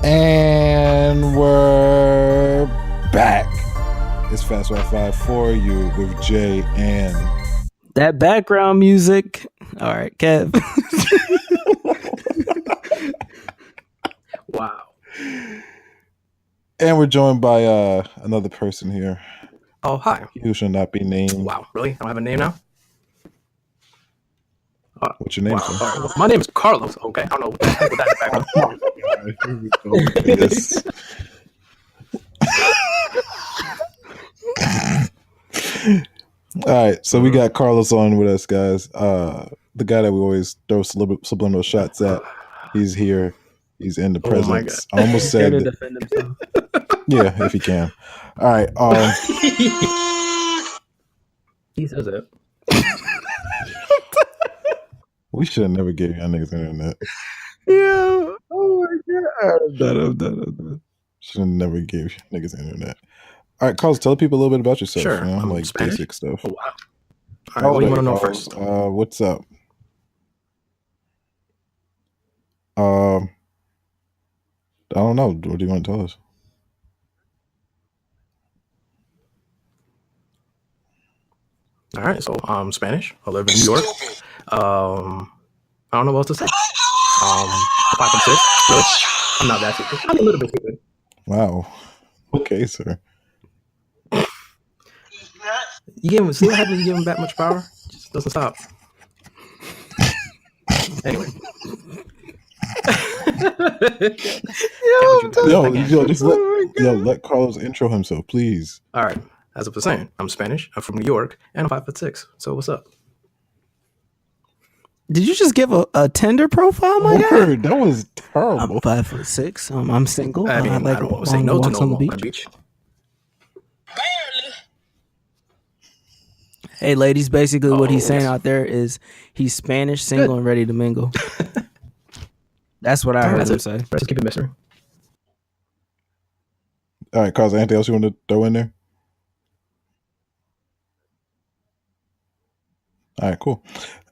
And we're back. It's Fast Wi-Fi for you with Jay and that background music. All right, Kev. Wow. And we're joined by another person here. Oh, hi. Who shall not be named. Wow, really? I don't have a name now? What's your name, wow. sir? All right. Well, my name is Carlos. Okay, I don't know what that in the background. All right, so we got Carlos on with us, guys. The guy that we always throw subliminal shots at. He's here. He's in the presence. Oh my God. I almost said to defend himself. Yeah, if he can. All right. He says it. We should have never gave y'all niggas internet. Yeah. Oh my God. I'm done. Should have never gave niggas internet. All right, Carlos, tell people a little bit about yourself. Sure. You know, like Spanish? basic stuff. Oh, wow. All right, what do you want to know first? What's up? I don't know. What do you want to tell us? All right, so I'm Spanish. I live in New York. I don't know what else to say. 5'6". Really? I'm not that stupid. I'm a little bit stupid. Wow. Okay, sir. You gave him. See what happens? You give him that much power? It just doesn't stop. Anyway. Let Carlos intro himself, please. All right. As I was saying, I'm Spanish. I'm from New York, and I'm 5'6". So what's up? Did you just give a Tinder profile, my guy? Word, that was terrible. I'm 5'6". I'm single. I mean, I don't want to say no to no on the beach. Hey, ladies, basically what he's saying out there is he's Spanish, single, and ready to mingle. That's what I heard him say. Let's keep it mystery. All right, Carlos, anything else you want to throw in there? All right, cool.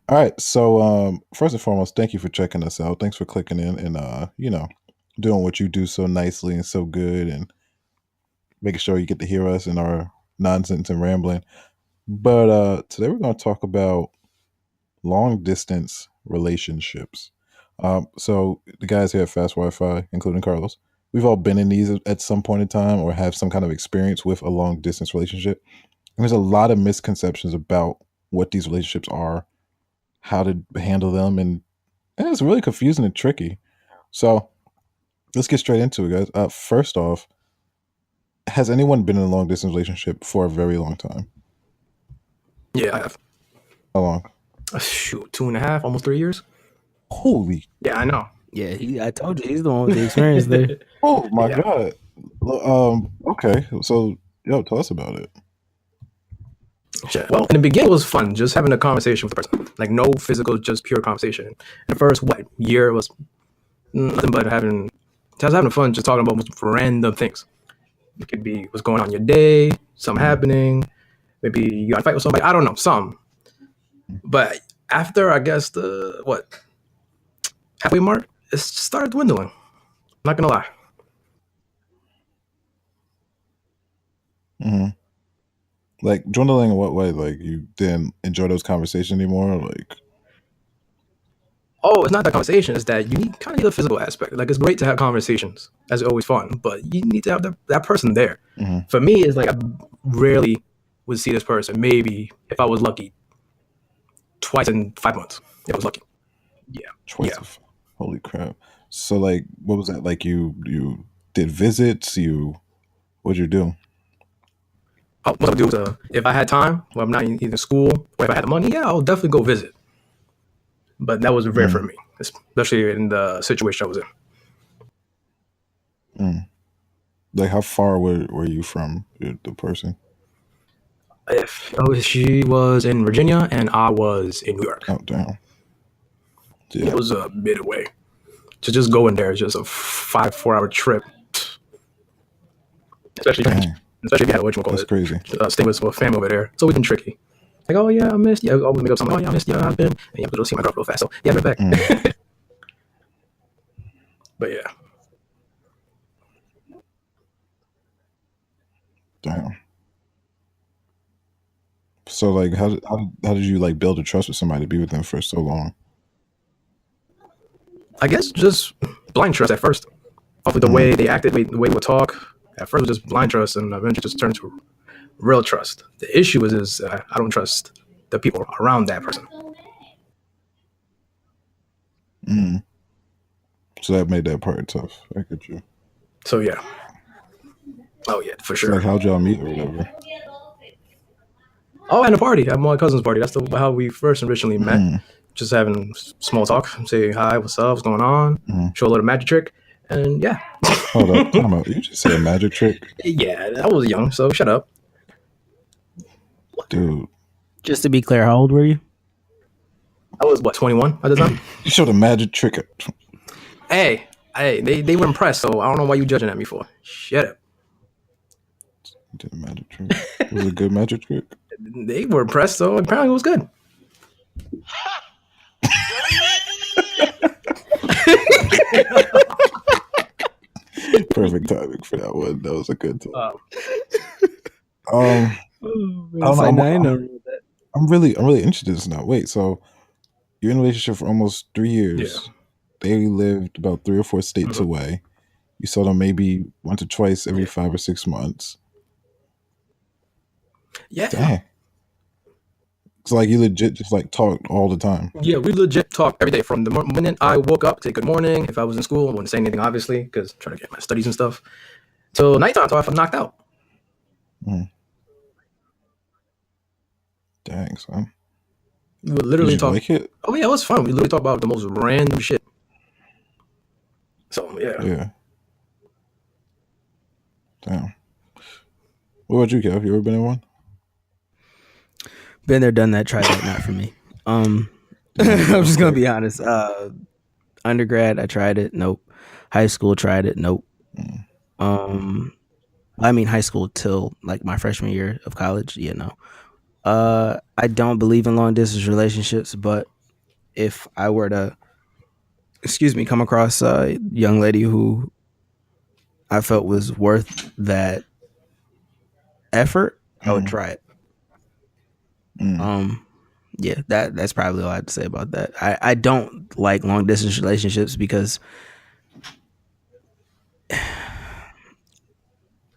All right, so first and foremost, thank you for checking us out. Thanks for clicking in and doing what you do so nicely and so good, and making sure you get to hear us and our nonsense and rambling. But today we're going to talk about long distance relationships. So the guys here at Fast Wi-Fi, including Carlos, we've all been in these at some point in time or have some kind of experience with a long distance relationship. And there's a lot of misconceptions about what these relationships are, how to handle them, and it's really confusing and tricky. So let's get straight into it, guys. First off, has anyone been in a long distance relationship for a very long time? Yeah, I have. How long? Shoot, 2.5, almost 3 years. Holy. Yeah, I know. Yeah, I told you he's the one with the experience there. Oh my God. Okay, so tell us about it. Well, in the beginning, it was fun, just having a conversation with the person. Like, no physical, just pure conversation. The first, year was nothing but having fun, just talking about random things. It could be what's going on in your day, something happening, maybe you got to fight with somebody, I don't know, something. But after, I guess, the, halfway mark, it started dwindling. I'm not going to lie. Mm-hmm. Like, dwindling in what way? Like, you didn't enjoy those conversations anymore? Like, oh, it's not that conversation. It's that you kind of need a physical aspect. Like, it's great to have conversations. That's always fun. But you need to have that person there. mm-hmm. For me, it's like I rarely would see this person. Maybe, if I was lucky, twice in 5 months. If I was lucky. Yeah. Twice. Yeah. Holy crap. So, like, what was that? Like, you did visits? What'd you do? What I would do is, if I had time, when I'm not in school, or if I had the money, I'll definitely go visit. But that was rare for me, especially in the situation I was in. Like, how far were you from the person? She was in Virginia and I was in New York. Oh, damn. Yeah. It was a bit away. To just go in there is just a 4 hour trip. Especially if you had That's crazy. Stay with a family over there. It's always been tricky. Like, oh yeah, I missed you. I always make up something. Oh yeah, I missed you. I've been. And you have to go see my girl real fast. So yeah, I'm right back. But yeah. So like, how did you like build a trust with somebody to be with them for so long? I guess just blind trust at first. Off of the way they acted, the way we would talk. At first, it was just blind trust, and eventually just turned to real trust. The issue is I don't trust the people around that person. Mm. So that made that part tough. I get you. So yeah. Oh yeah, for So sure. like, how'd y'all meet or whatever? Oh, at a party, at my cousin's party. That's how we first originally met. Just having small talk, say hi, what's up, what's going on, show a little magic trick, and yeah. Hold up, time out. You just said a magic trick, Yeah, I was young, so shut up. dude. Just to be clear, how old were you? I was 21 at the time. You showed a magic trick. Hey, they were impressed, so I don't know why you judging at me for. Shut up. You did a magic trick. Was it a good magic trick? They were impressed, so apparently it was good. Perfect timing for that one. That was a good time. I don't know. I'm really interested in this now. Wait, so you're in a relationship for almost 3 years. Yeah. They lived about 3 or 4 states away. You saw them maybe once or twice every 5 or 6 months. Yeah. Dang. So like you legit just like talked all the time. Yeah, we legit talk every day from the minute I woke up, say good morning. If I was in school, I wouldn't say anything, obviously, because trying to get my studies and stuff. Till nighttime, until I'm knocked out. Dang, son. We would literally Did you talk. like it? Oh yeah, it was fun. We literally talk about the most random shit. So yeah. Yeah. Damn. What about you, Kev? You ever been in one? Been there, done that, tried that. Not for me. I'm just gonna be honest. Undergrad, I tried it. Nope. High school, tried it. Nope. I mean, high school till like my freshman year of college. Yeah, no. I don't believe in long distance relationships, but if I were to, come across a young lady who I felt was worth that effort, I would try it. Yeah, that's probably all I have to say about that. I don't like long distance relationships because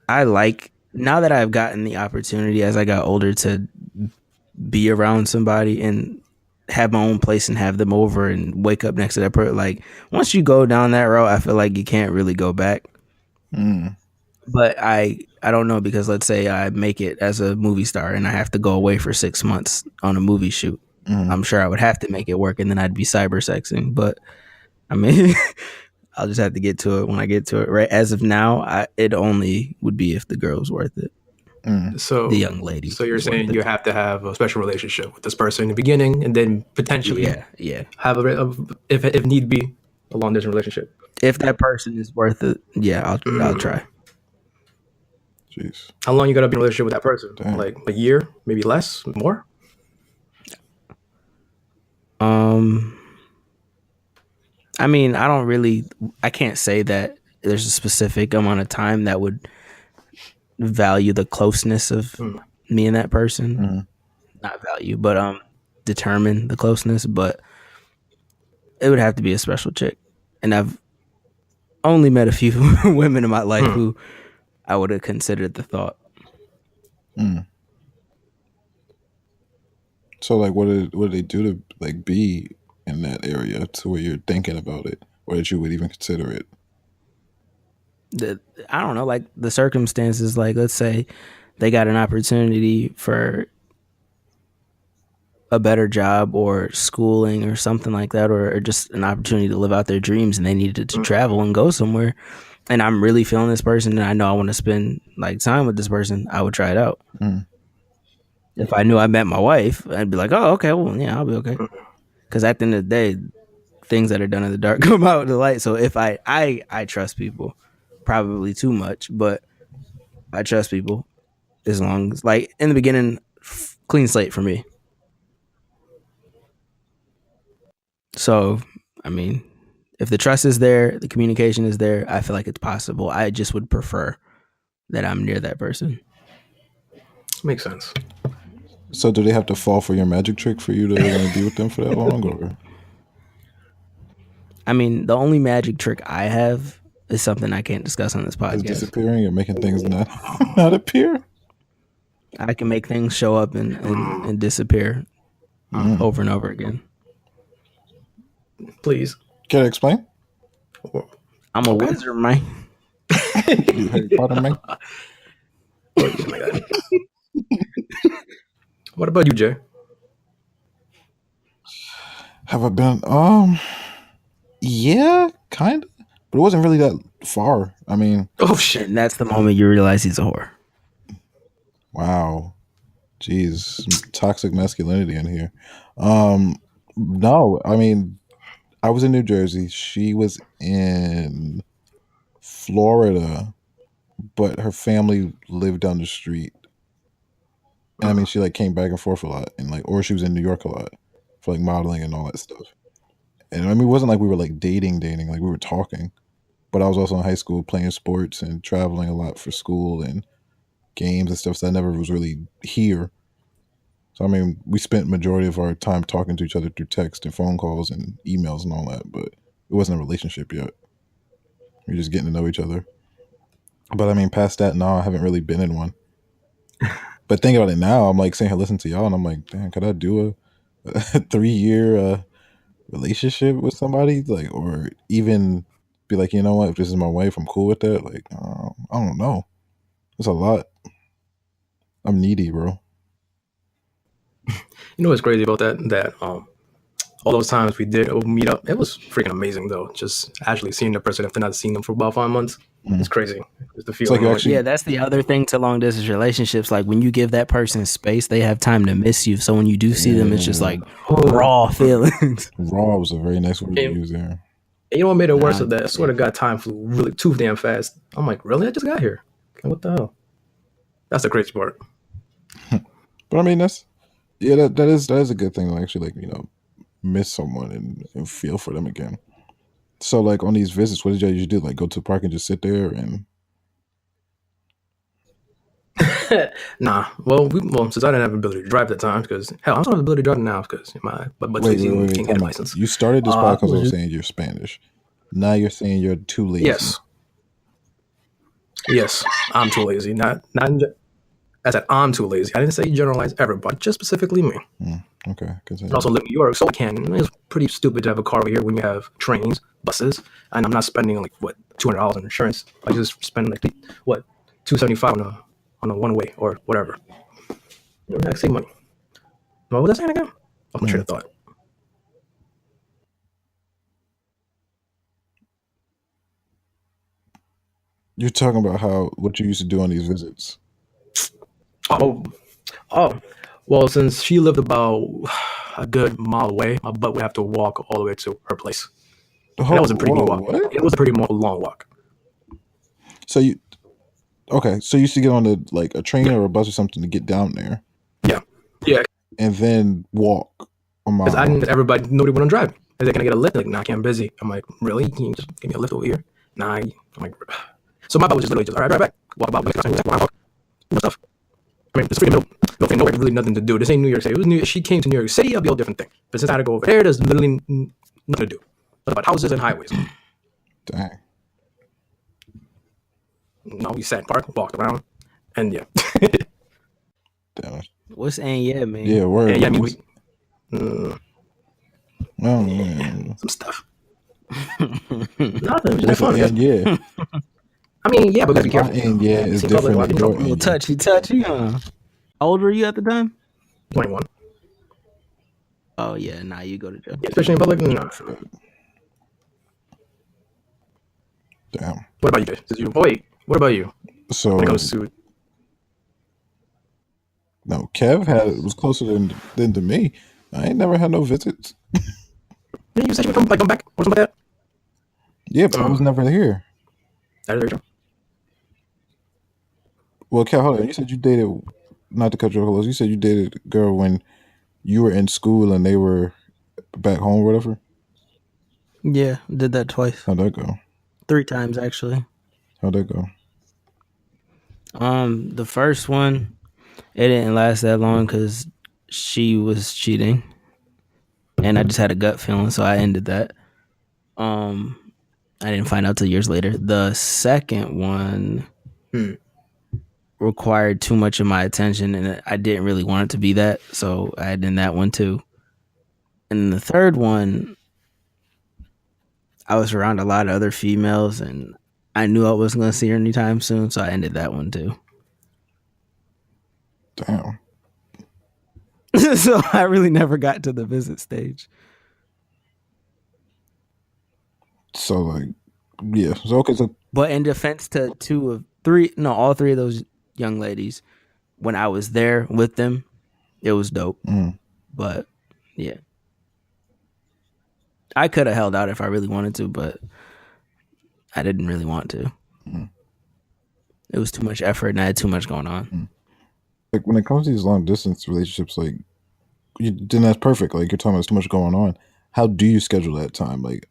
I like, now that I've gotten the opportunity as I got older to be around somebody and have my own place and have them over and wake up next to that person. Like once you go down that road, I feel like you can't really go back. But I don't know, because let's say I make it as a movie star and I have to go away for 6 months on a movie shoot. I'm sure I would have to make it work, and then I'd be cyber sexing. But I mean, I'll just have to get to it when I get to it. Right? As of now, it only would be if the girl's worth it. So the young lady. So you're saying you have to have a special relationship with this person in the beginning, and then potentially have if need be a long distance relationship. If that person is worth it, yeah, I'll try. Jeez. How long you gotta be in a relationship with that person? Damn. Like a year, maybe less, more? I mean, I can't say that there's a specific amount of time that would value the closeness of me and that person. Not value, but determine the closeness. But it would have to be a special chick, and I've only met a few women in my life who I would have considered the thought. So like, what do they do to like be in that area to where you're thinking about it, or that you would even consider it? I don't know, like the circumstances. Like, let's say they got an opportunity for a better job or schooling or something like that, or just an opportunity to live out their dreams, and they needed to travel and go somewhere. And I'm really feeling this person, and I know I want to spend like time with this person. I would try it out. If I knew I met my wife, I'd be like, oh, okay, well, yeah, I'll be okay. Because at the end of the day, things that are done in the dark come out in the light. So if I trust people, probably too much, but I trust people as long as, like, in the beginning, clean slate for me. So, I mean, if the trust is there, the communication is there, I feel like it's possible. I just would prefer that I'm near that person. Makes sense. So do they have to fall for your magic trick for you to want to be with them for that long, or I mean, the only magic trick I have is something I can't discuss on this just podcast. disappearing and making things not not appear? I can make things show up and disappear over and over again. Please. Can I explain? I'm a Okay. wizard, man. You Harry Potter, man. Or something like that. What about you, Jay? Have I been? Yeah, kind of, but it wasn't really that far. I mean, Oh shit. And that's the moment you realize he's a whore. wow, jeez, some toxic masculinity in here. No, I mean, I was in New Jersey. She was in Florida, but her family lived down the street. And I mean, she like came back and forth a lot, and like, or she was in New York a lot for like modeling and all that stuff. And I mean, it wasn't like we were like dating, like we were talking. But I was also in high school playing sports and traveling a lot for school and games and stuff. So I never was really here. So I mean, we spent majority of our time talking to each other through text and phone calls and emails and all that. But it wasn't a relationship yet. We were just getting to know each other. But I mean, past that, no, I haven't really been in one. But thinking about it now, I'm like sitting here listening to y'all, and I'm like, damn, could I do a 3 year relationship with somebody, like, or even be like, you know what, if this is my wife, I'm cool with that. Like, I don't know. It's a lot. I'm needy, bro. You know what's crazy about that? That all those times we did meet up, it was freaking amazing though. Just actually seeing the person after not seeing them for about 5 months. It's crazy. It's the It's feeling. like you actually, Yeah, that's the other thing to long distance relationships. Like when you give that person space, they have time to miss you. So when you do see them, it's just like raw feelings. raw was a very nice word to And, use there. and you know what made it worse Nah, of that? I swear to God, time flew really too damn fast. I'm like, really? I just got here. What the hell? That's the crazy part. But I mean, that is a good thing to actually, like, miss someone and feel for them again. So like on these visits, what did y'all usually do? Like go to the park and just sit there and Nah. Well, since I didn't have the ability to drive at the time, because hell, I don't have the ability to drive now because my but wait, you wait, can't get time a out. license. You started this podcast Was off it- saying you're Spanish. Now you're saying you're too lazy. Yes, I'm too lazy. I said I'm too lazy. I didn't say generalize everybody, just specifically me. Okay, I continue. also live in New York, so I can. It's pretty stupid to have a car over here when you have trains, buses, and I'm not spending like what $200 on insurance. I just spend like what $275 on a one way or whatever. You know, I save money. What was I saying again? I'm my train of thought. You're talking about what you used to do on these visits. Oh, oh. Well, since she lived about a good mile away, my butt would have to walk all the way to her place. And that was a pretty Whoa, good walk. what? It was a pretty long walk. So you okay? So you used to get on a train or a bus or something to get down there, Yeah, and then walk a because mile. nobody went on driving. They're like, can I get a lift? Like, nah, I'm busy. I'm like, really? Can you just give me a lift over here? Nah, I'm like, so my butt was just literally just, all right, back. Walk about, walk, stuff. I mean, it's pretty middle thing. Nowhere, really nothing to do. This ain't New York City. It was she came to New York City, it'll be a different thing. But since I had to go over there, there's literally nothing to do. It's about houses and highways. Dang. No, we sat in park, walked around, and yeah. Damn. what's and yeah, man? Yeah, word. And yeah, I mean, Oh man. some stuff. Nothing. Just fun. And yeah, I mean, yeah, but gotta be careful. and yeah is Seems like different a lot, than you know, your A little and touchy, huh? How old were you at the time? 21. Oh yeah, nah, you go to jail. Yeah, especially in public. Nah. yeah. Damn. What about you, Jay? What about you So when it comes to? no, Kev was closer than to me. I ain't never had no visits. Yeah, you said you would come back or something like that. Yeah, but I was never here. That is very true. Well, Kev, hold on. You said you dated, not to cut you off, you said you dated a girl when you were in school and they were back home or whatever. Yeah, did that twice, How'd that go? 3 times actually. How'd that go? The first one, it didn't last that long because she was cheating, and I just had a gut feeling, so I ended that. Um, I didn't find out till years later. The second one Hmm. required too much of my attention, and I didn't really want it to be that, so I had in that one too. And the third one, I was around a lot of other females, and I knew I wasn't going to see her anytime soon, so I ended that one too. Damn. So I really never got to the visit stage. So like, yeah. So okay. So But in defense to all three of those young ladies, when I was there with them, it was dope. mm, But yeah, I could have held out if I really wanted to, but I didn't really want to. mm, It was too much effort, and I had too much going on. mm. Like when it comes to these long distance relationships, like then that's perfect. Like you're talking about there's too much going on. How do you schedule that time? Like,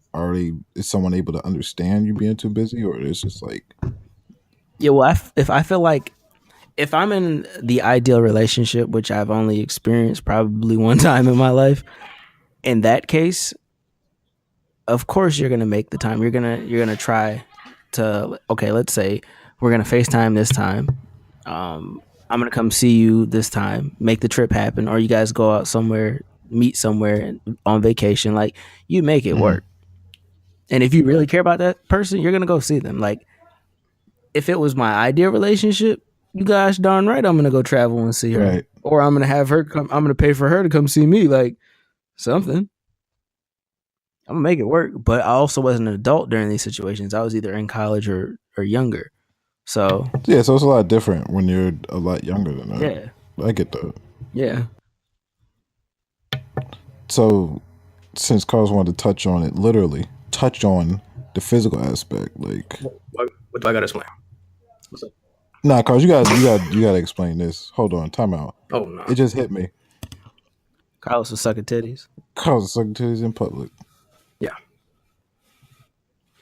is someone able to understand you being too busy, or it's just like, Yeah, well, if I feel like if I'm in the ideal relationship, which I've only experienced probably one time in my life, in that case, of course you're gonna make the time. You're gonna try to okay. Let's say we're gonna FaceTime this time. I'm gonna come see you this time. Make the trip happen, or you guys go out somewhere, meet somewhere on vacation. Like you make it mm, work. And if you really care about that person, you're gonna go see them. Like if it was my ideal relationship, you guys darn right I'm gonna go travel and see her. right? Or I'm gonna have her come I'm gonna pay for her to come see me, like something. I'm gonna make it work. But I also wasn't an adult during these situations. I was either in college or younger. So Yeah. So it's a lot different when you're a lot younger than that. yeah. I get that. Yeah. So since Carlos wanted to touch on it, literally touch on the physical aspect, like. What do I gotta explain? What's up? Nah, Carlos, you gotta explain this. Hold on, time out. Oh no. It just hit me. Carlos was sucking titties. Carlos is sucking titties in public. Yeah.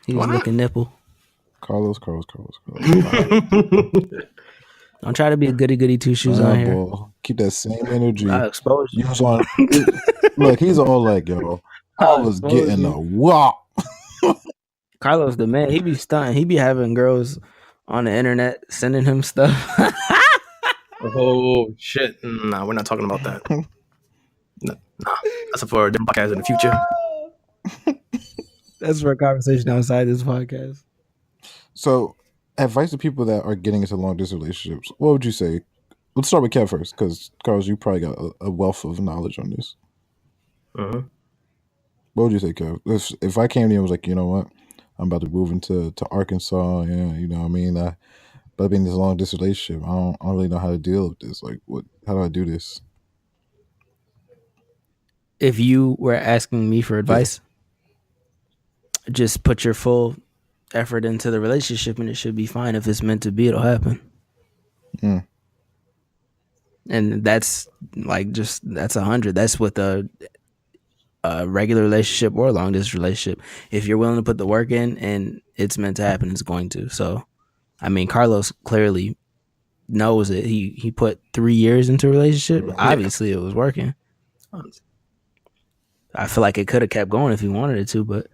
He Why was not? licking nipple. Carlos. Don't try to be a goody goody two shoes Nah, on here. boy. Keep that same energy. I exposed you. You was on. Look, he's all like, yo, I was getting a wop. Carlos the man. He be stunting. He be having girls on the internet sending him stuff. Oh shit! Nah, we're not talking about that. Nah, that's for a different podcast in the future. That's for a conversation outside this podcast. So, advice to people that are getting into long distance relationships. What would you say? Let's start with Kev first, because Carlos, you probably got a wealth of knowledge on this. Uh-huh. What would you say, Kev? If I came to you and was like, you know what, I'm about to move to Arkansas, yeah, you know what I mean? But I've been in this long distance relationship. I don't really know how to deal with this. Like, how do I do this? If you were asking me for advice, just put your full effort into the relationship and it should be fine. If it's meant to be, it'll happen. Mm. And that's like that's 100. That's with a regular relationship or a long distance relationship. If you're willing to put the work in and it's meant to happen, it's going to. So, I mean, Carlos clearly knows it. He put 3 years into a relationship. Yeah. Obviously, it was working. I feel like it could have kept going if he wanted it to, but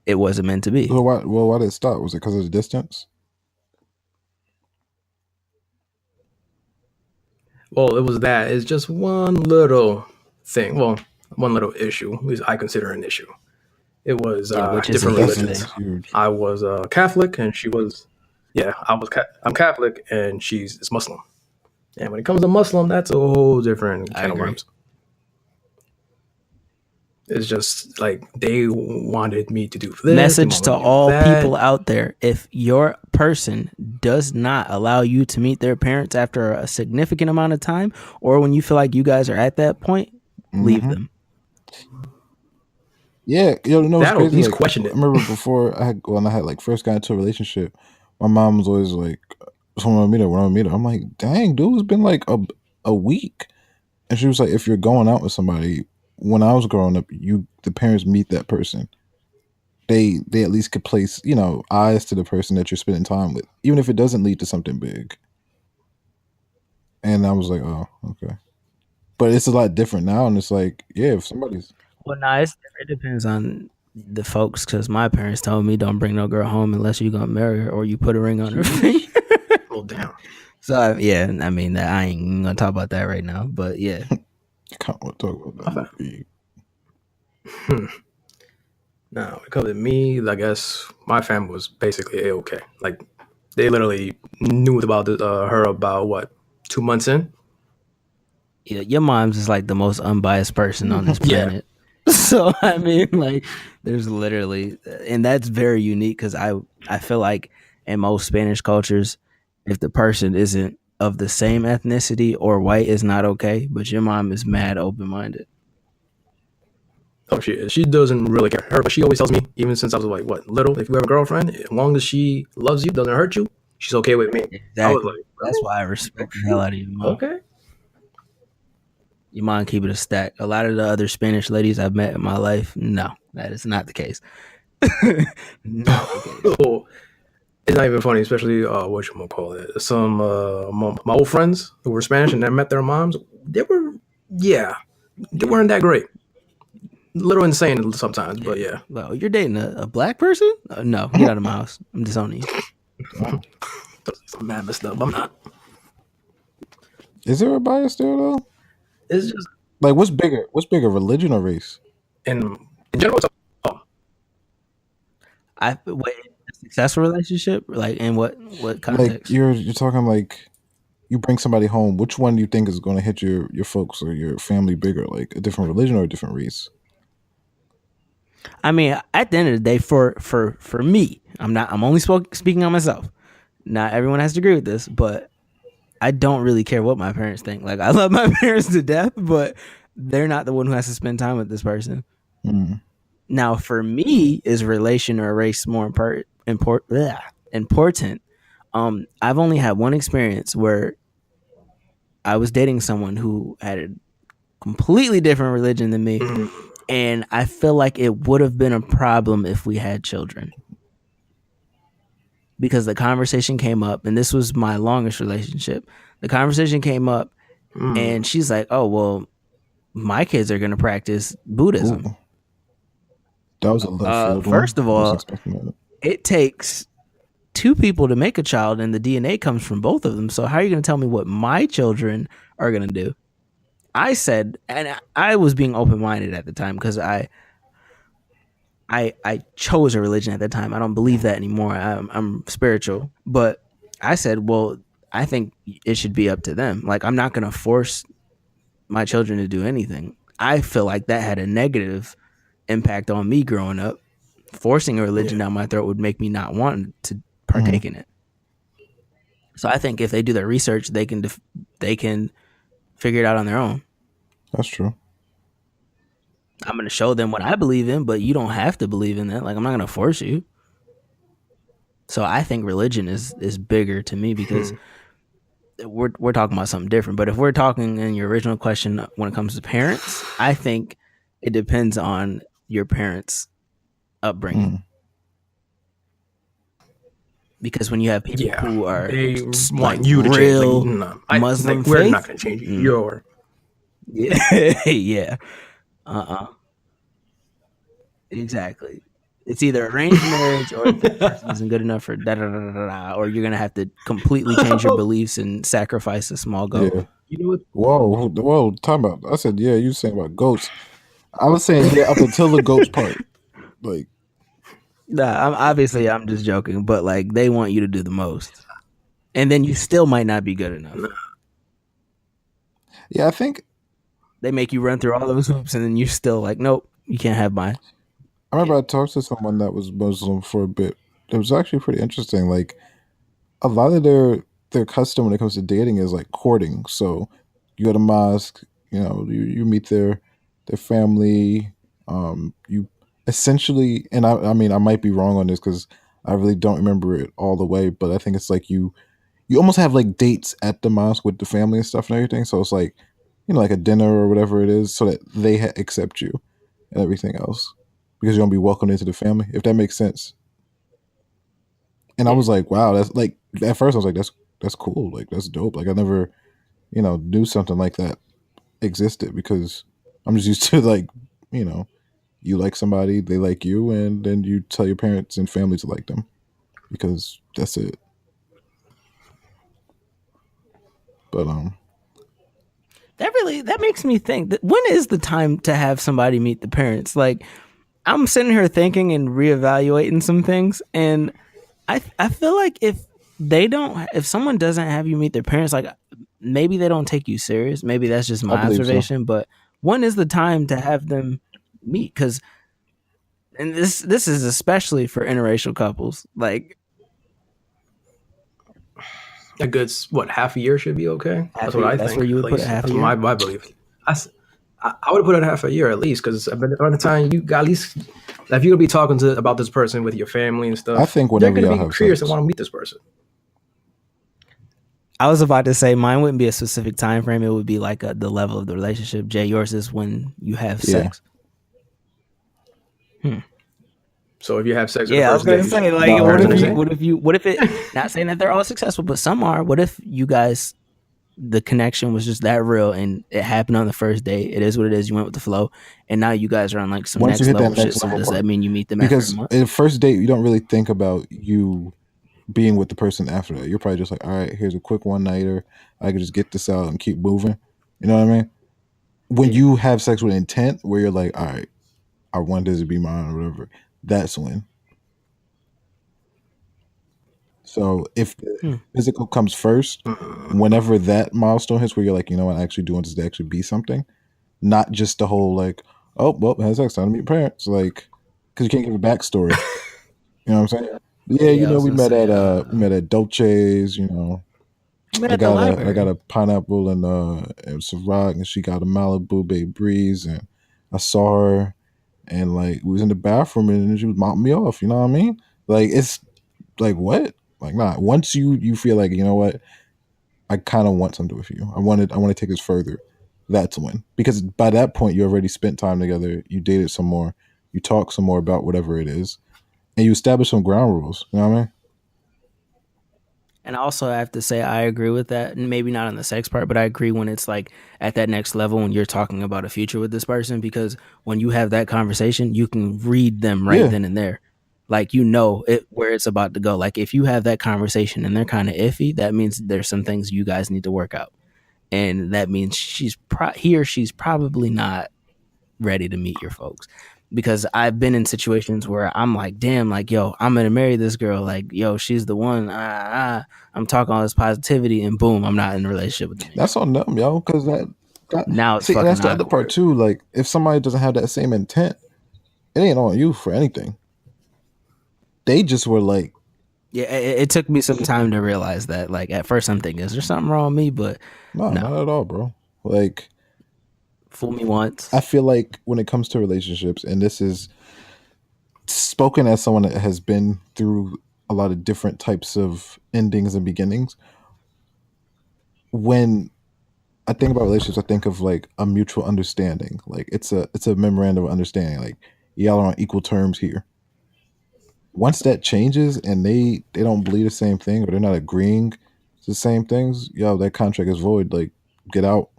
it wasn't meant to be. So why did it stop? Was it because of the distance? Well, it was that. It's just one little thing. Well, one little issue. At least I consider an issue. It was which is a different huge religions. thing. Huge. I was Catholic, and she was. Yeah, I'm Catholic, and she's Muslim. And when it comes to Muslim, that's a whole different I can of agree. worms. It's just like they wanted me to do this. Message to all that. people out there: if your person does not allow you to meet their parents after a significant amount of time, or when you feel like you guys are at that point, leave Mhm. them. Yeah, you know, it's That'll at crazy. least Like, question I it. remember before when I had like first got into a relationship, my mom was always like, "When I meet her," I'm like, "Dang, dude, it's been like a week," and she was like, "If you're going out with somebody, when I was growing up, the parents meet that person. They at least could place eyes to the person that you're spending time with, even if it doesn't lead to something big." And I was like, "Oh, okay." but it's a lot different now, and it's like, yeah, if somebody's Well, nah, it depends on the folks. Because my parents told me don't bring no girl home unless you gonna marry her or you put a ring on her finger. sheesh, Well, damn. So yeah, I mean that I ain't gonna talk about that right now. But yeah, I can't want to talk about My that fam. movie. Now, when it comes to me, I guess my family was basically a-okay. Like, they literally knew about her about what, 2 months in? yeah, your mom's is like the most unbiased person on this Yeah. planet. So I mean, like, there's literally, and that's very unique because I feel like in most Spanish cultures, if the person isn't of the same ethnicity or white, is not okay. But your mom is mad open minded. Oh, she is. She doesn't really care. She always tells me, even since I was like, what, little, if you have a girlfriend, as long as she loves you, doesn't hurt you, she's okay with me. I was Exactly. like, That's really? why I Oh, respect the hell shoot. out of your mom. Okay. Your mom keep it a stack. A lot of the other Spanish ladies I've met in my life, no, that is not the case. Not the case. Oh, it's not even funny, especially what you gonna call it. Some my old friends who were Spanish and I met their moms. They were, yeah, they weren't that great. A little insane sometimes, but yeah. Well, you're dating a black person? No, get out of my house. I'm disowning you. Wow. Some mad messed up. I'm not. Is there a bias there though? It's just Like, what's bigger? What's bigger, religion or race? in general. Oh, I wait, a successful relationship, like in what Like, context? you're talking like you bring somebody home. Which one do you think is going to hit your folks or your family bigger? Like a different religion or a different race? I mean, at the end of the day, for me, I'm only speaking on myself. Not everyone has to agree with this, but I don't really care what my parents think. Like, I love my parents to death, but they're not the one who has to spend time with this person. Mm, Now, for me, is relation or race more important? I've only had one experience where I was dating someone who had a completely different religion than me, mm, and I feel like it would have been a problem if we had children because the conversation came up, and this was my longest relationship. The conversation came up, and mm, she's like, "Oh, well, my kids are going to practice ooh, Buddhism." that was a left field one. First of Wasn't all, expecting that. it takes two people to make a child, and the DNA comes from both of them. So how are you going to tell me what my children are going to do? I said, and I was being open minded at the time because I chose a religion at the time. I don't believe that anymore. I'm spiritual, but I said, well, I think it should be up to them. Like, I'm not going to force my children to do anything. I feel like that had a negative impact on me growing up. Forcing a religion yeah, down my throat would make me not want to Hmm. partake in it. So I think if they do their research, they can figure it out on their own. That's true. I'm going to show them what I believe in, but you don't have to believe in that. Like, I'm not going to force you. So I think religion is bigger to me because hmm, we're talking about something different. But if we're talking in your original question when it comes to parents, I think it depends on your parents' upbringing. Mm, Because when you have people yeah. who are They like want you to change. Like, real no, Muslim we're not faith, gonna change you. mm, You're yeah, yeah, exactly. It's either arranged marriage or this person isn't good enough for da da da da da, or you're gonna have to completely change your beliefs and sacrifice a small goat. yeah. you know what? Whoa, whoa. Time about. I said, yeah. You saying about goats? I was saying, yeah, up until the goats part. Like, Nah, I'm just joking, but like they want you to do the most, and then you still might not be good enough. Nah. yeah, I think They make you run through all those hoops, and then you're still like, nope, you can't have my I kid. remember I talked to someone that was Muslim for a bit. It was actually pretty interesting. Like, a lot of their custom when it comes to dating is like courting. So you go to mosque, you meet their family. You essentially, and I mean, I might be wrong on this because I really don't remember it all the way, but I think it's like you almost have like dates at the mosque with the family and stuff and everything. So it's like, like a dinner or whatever it is, so that they accept you and everything else because you're gonna be welcomed into the family, if that makes sense. And I Yeah, was like, wow, that's like at first I was like, that's cool, like that's dope. Like I never, knew something like that. existed because I'm just used to like, you know, you like somebody, they like you, and then you tell your parents and family to like them because that's it. But That makes me think that when is the time to have somebody meet the parents? Like I'm sitting here thinking and reevaluating some things, and I feel like if someone doesn't have you meet their parents, like maybe they don't take you serious. Maybe that's just I my believe so. observation. But when is the time to have them meet? Because and this is especially for interracial couples. Like A good what half a year should be okay. That's what I that's where think. you At would put it, least half a that's year. my belief. I would have put it half a year at least because by the time you got at least if you're gonna be talking to about this person with your family and I stuff, think they're whenever gonna y'all be have curious and sex. want to meet this person. I was about to say mine wouldn't be a specific time frame. It would be like the level of the relationship. Jay, yours is when you have Yeah. sex. Hmm. So if you have sex on the Yeah, I was first gonna date, say like, No, parents are the same. what if it? Not saying that they're all successful, but some are. What if you guys, the connection was just that real and it happened on the first date? It is what it is. You went with the flow, and now you guys are on like some once you next hit level that shit. next So level does that part, mean you meet them after a because month? in the first date you don't really think about you being with the person after that. You're probably just like, all right, here's a quick one nighter. I can just get this out and keep moving. You know what I mean? When Yeah. you have sex with intent, where you're like, all right, I want this to be mine or whatever, that's when. So if the Hmm. physical comes first, whenever that milestone hits, where you're like, you know what, I actually do want this to actually be something, not just the whole like, oh, well, has sex time to meet parents, like, because you can't give a backstory. You know what I'm saying? Yeah, Yeah, I was we gonna met say. at Dolce's. You met I at the got library. a pineapple and Ciroc, and she got a Malibu Bay Breeze, and I saw her, and like we was in the bathroom, and she was mopping me off. You know what I mean? Like it's like what? Like not once you feel like you know what, I kind of want something with you. I want to take this further. That's when, because by that point you already spent time together. You dated some more. You talk some more about whatever it is, and you establish some ground rules. You know what I mean? And also, I have to say, I agree with that. And maybe not on the sex part, but I agree when it's like at that next level when you're talking about a future with this person. Because when you have that conversation, you can read them right Yeah, then and there. Like, you know it, where it's about to go. Like, if you have that conversation and they're kind of iffy, that means there's some things you guys need to work out. And that means he or she's probably not ready to meet your folks, because I've been in situations where I'm like, damn, like, yo, I'm gonna marry this girl, like, yo, she's the one. I'm talking all this positivity, and boom, I'm not in a relationship with them that's anymore. on them, yo. Because Now it's see, and that's fucking the other part awkward. too. Like, if somebody doesn't have that same intent, it ain't on you for anything. They just were like, Yeah, it took me some time to realize that. Like at first, I'm thinking, is there something wrong with me? But no, no, not at all, bro. Like, fool me I once. feel like when it comes to relationships, and this is spoken as someone that has been through a lot of different types of endings and beginnings. When I think about relationships, I think of like a mutual understanding. Like it's a memorandum of understanding. Like y'all are on equal terms here. Once that changes and they don't believe the same thing or they're not agreeing to the same things, yo, that contract is void. Like get out.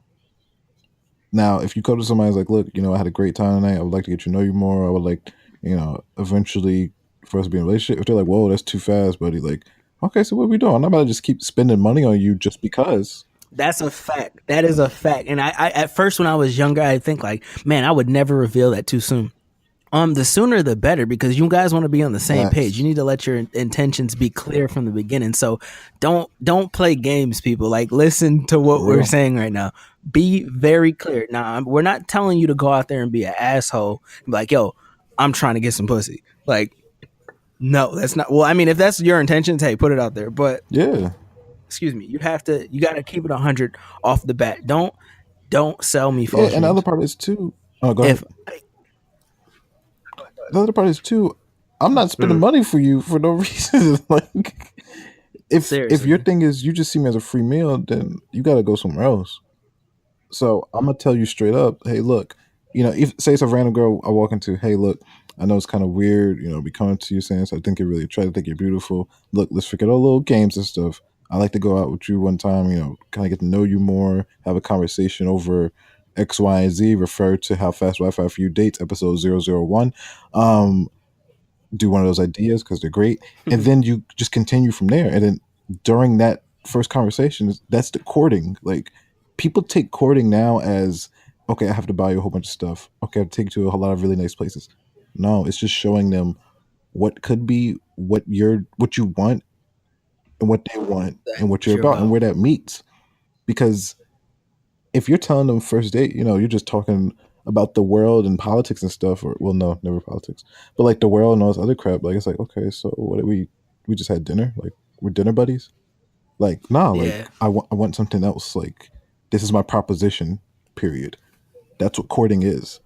Now, if you go to somebody's like, look, I had a great time tonight. I would like to get to know you more. I would like, eventually for us to be in a relationship. If they're like, whoa, that's too fast, buddy. Like, okay, so what are we doing? I'm not about to just keep spending money on you just because. That's a fact. That is a fact. And I at first when I was younger, I think like, man, I would never reveal that too soon. The sooner the better, because you guys want to be on the same page. You Facts. need to let your intentions be clear from the beginning. So don't play games, people. Like listen to what For we're real. saying right now. Be very clear. Now we're not telling you to go out there and be an asshole. Be like, yo, I'm trying to get some pussy. Like, no, that's not. Well, I mean, if that's your intentions, hey, put it out there. But Yeah. excuse me, you got to keep it 100 off the bat. Don't sell me Yeah. false And the other dreams. part is too. Oh, go ahead. If The other part is too. I'm not spending Mm. money for you for no reason. Like, if your seriously, thing is you just see me as a free meal, then you got to go somewhere else. So I'm gonna tell you straight up, hey, look, if say it's a random girl I walk into, hey, look, I know it's kind of weird, be coming to you saying, so I think you're really attractive, I think you're beautiful. Look, let's forget all little games and stuff. I like to go out with you one time, kind of get to know you more, have a conversation over X, Y, and Z refer to how fast Wi-Fi for you dates, episode 001. Do one of those ideas because they're great. And then you just continue from there. And then during that first conversation, that's the courting. Like, people take courting now as, okay, I have to buy you a whole bunch of stuff. Okay, I have to take you to a lot of really nice places. No, it's just showing them what could be, what you want, and what they want, and what What you're you're about, and about. where that meets. Because if you're telling them first date, you're just talking about the world and politics and stuff, or, well, no, never politics, but like the world and all this other crap. Like, it's like, okay, so what did we just had dinner? Like, we're dinner buddies? Like, nah, like, Yeah. I want something else. Like, this is my proposition, period. That's what courting is.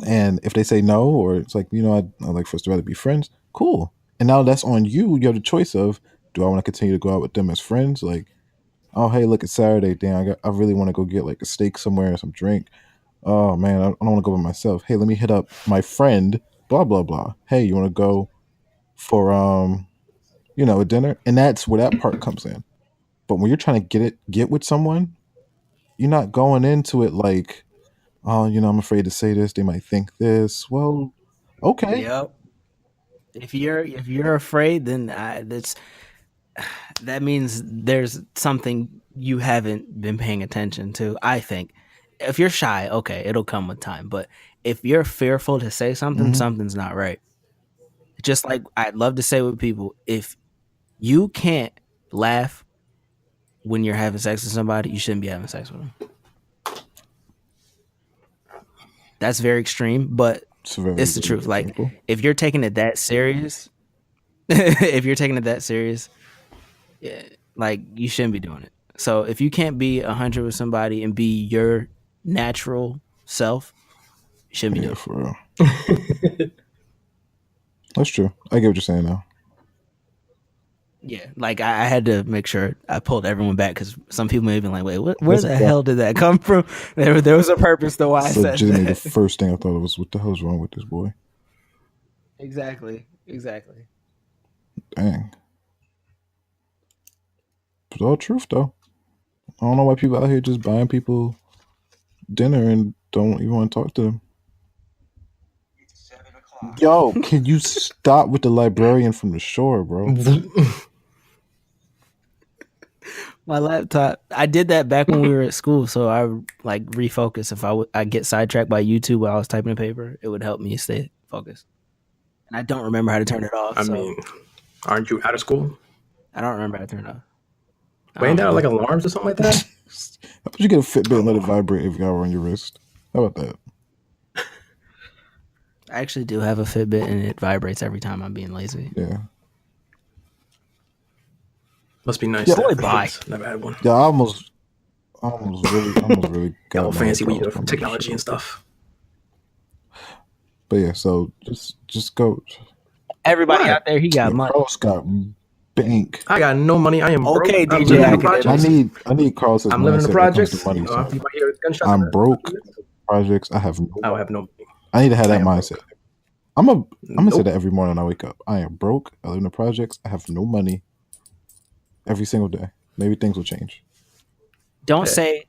And if they say no, or it's like, I'd like for us to rather be friends, cool. And now that's on you. You have the choice of, do I want to continue to go out with them as friends? Like, oh, hey, look, it's Saturday. Damn, I really want to go get like a steak somewhere and some drink. Oh man, I don't want to go by myself. Hey, let me hit up my friend. Blah blah blah. Hey, you want to go for a dinner? And that's where that part comes in. But when you're trying to get with someone, you're not going into it like, oh, I'm afraid to say this. They might think this. Well, okay. Yep. If you're afraid, then that means there's something you haven't been paying attention to. I think if you're shy, okay, it'll come with time. But if you're fearful to say something, Hmm. something's not right. Just like I'd love to say with people, if you can't laugh when you're having sex with somebody, you shouldn't be having sex with them. That's very extreme, but It's very it's the good truth. Like, example. if you're taking it that serious, if you're taking it that serious, yeah, like, you shouldn't be doing it. So if you can't be 100 with somebody and be your natural self, you shouldn't be Yeah, doing it. for real. That's true. I get what you're saying now. Yeah, like I had to make sure I pulled everyone back because some people may have been like, "Wait, where That's the hell did that come from?" There was a purpose to why I said legitimately the that. first thing I thought of was, what the hell's wrong with this boy? Exactly. Dang. It's all truth though. I don't know why people out here just buying people dinner and don't even want to talk to them. Yo, can you stop with the librarian from the shore, bro? My laptop. I did that back when we were at school, so I like refocus. If I get sidetracked by YouTube while I was typing a paper, it would help me stay focused. And I don't remember how to turn it off, I so mean, aren't you out of school? I don't remember how to turn it off. I But ain't don't that know. like alarms or something like that? How about you get a Fitbit and let it vibrate every hour on your wrist? How about that? I actually do have a Fitbit, and it vibrates every time I'm being lazy. Yeah. Must be nice Yeah. to have Boy, bye. Fitbits. Never had one. Yeah, I almost really Got all got mad at fancy with Carlos your for technology and shit. stuff. But yeah, so just go. Everybody Why? out there, he got Yeah, money. Carlos got bank. I got no money. I am broke. Okay, I'm DJ living in the I Academics. projects. need Carlos's I'm living in the mindset when it comes to projects. money. So You might hear gunshots. I'm broke. Projects. I have no I will money. have no money. I need to have I that am mindset. broke. I'm gonna say Nope. that every morning I wake up. I am broke. I live in the projects. I have no money. Every single day. Maybe things will change. Don't Hey,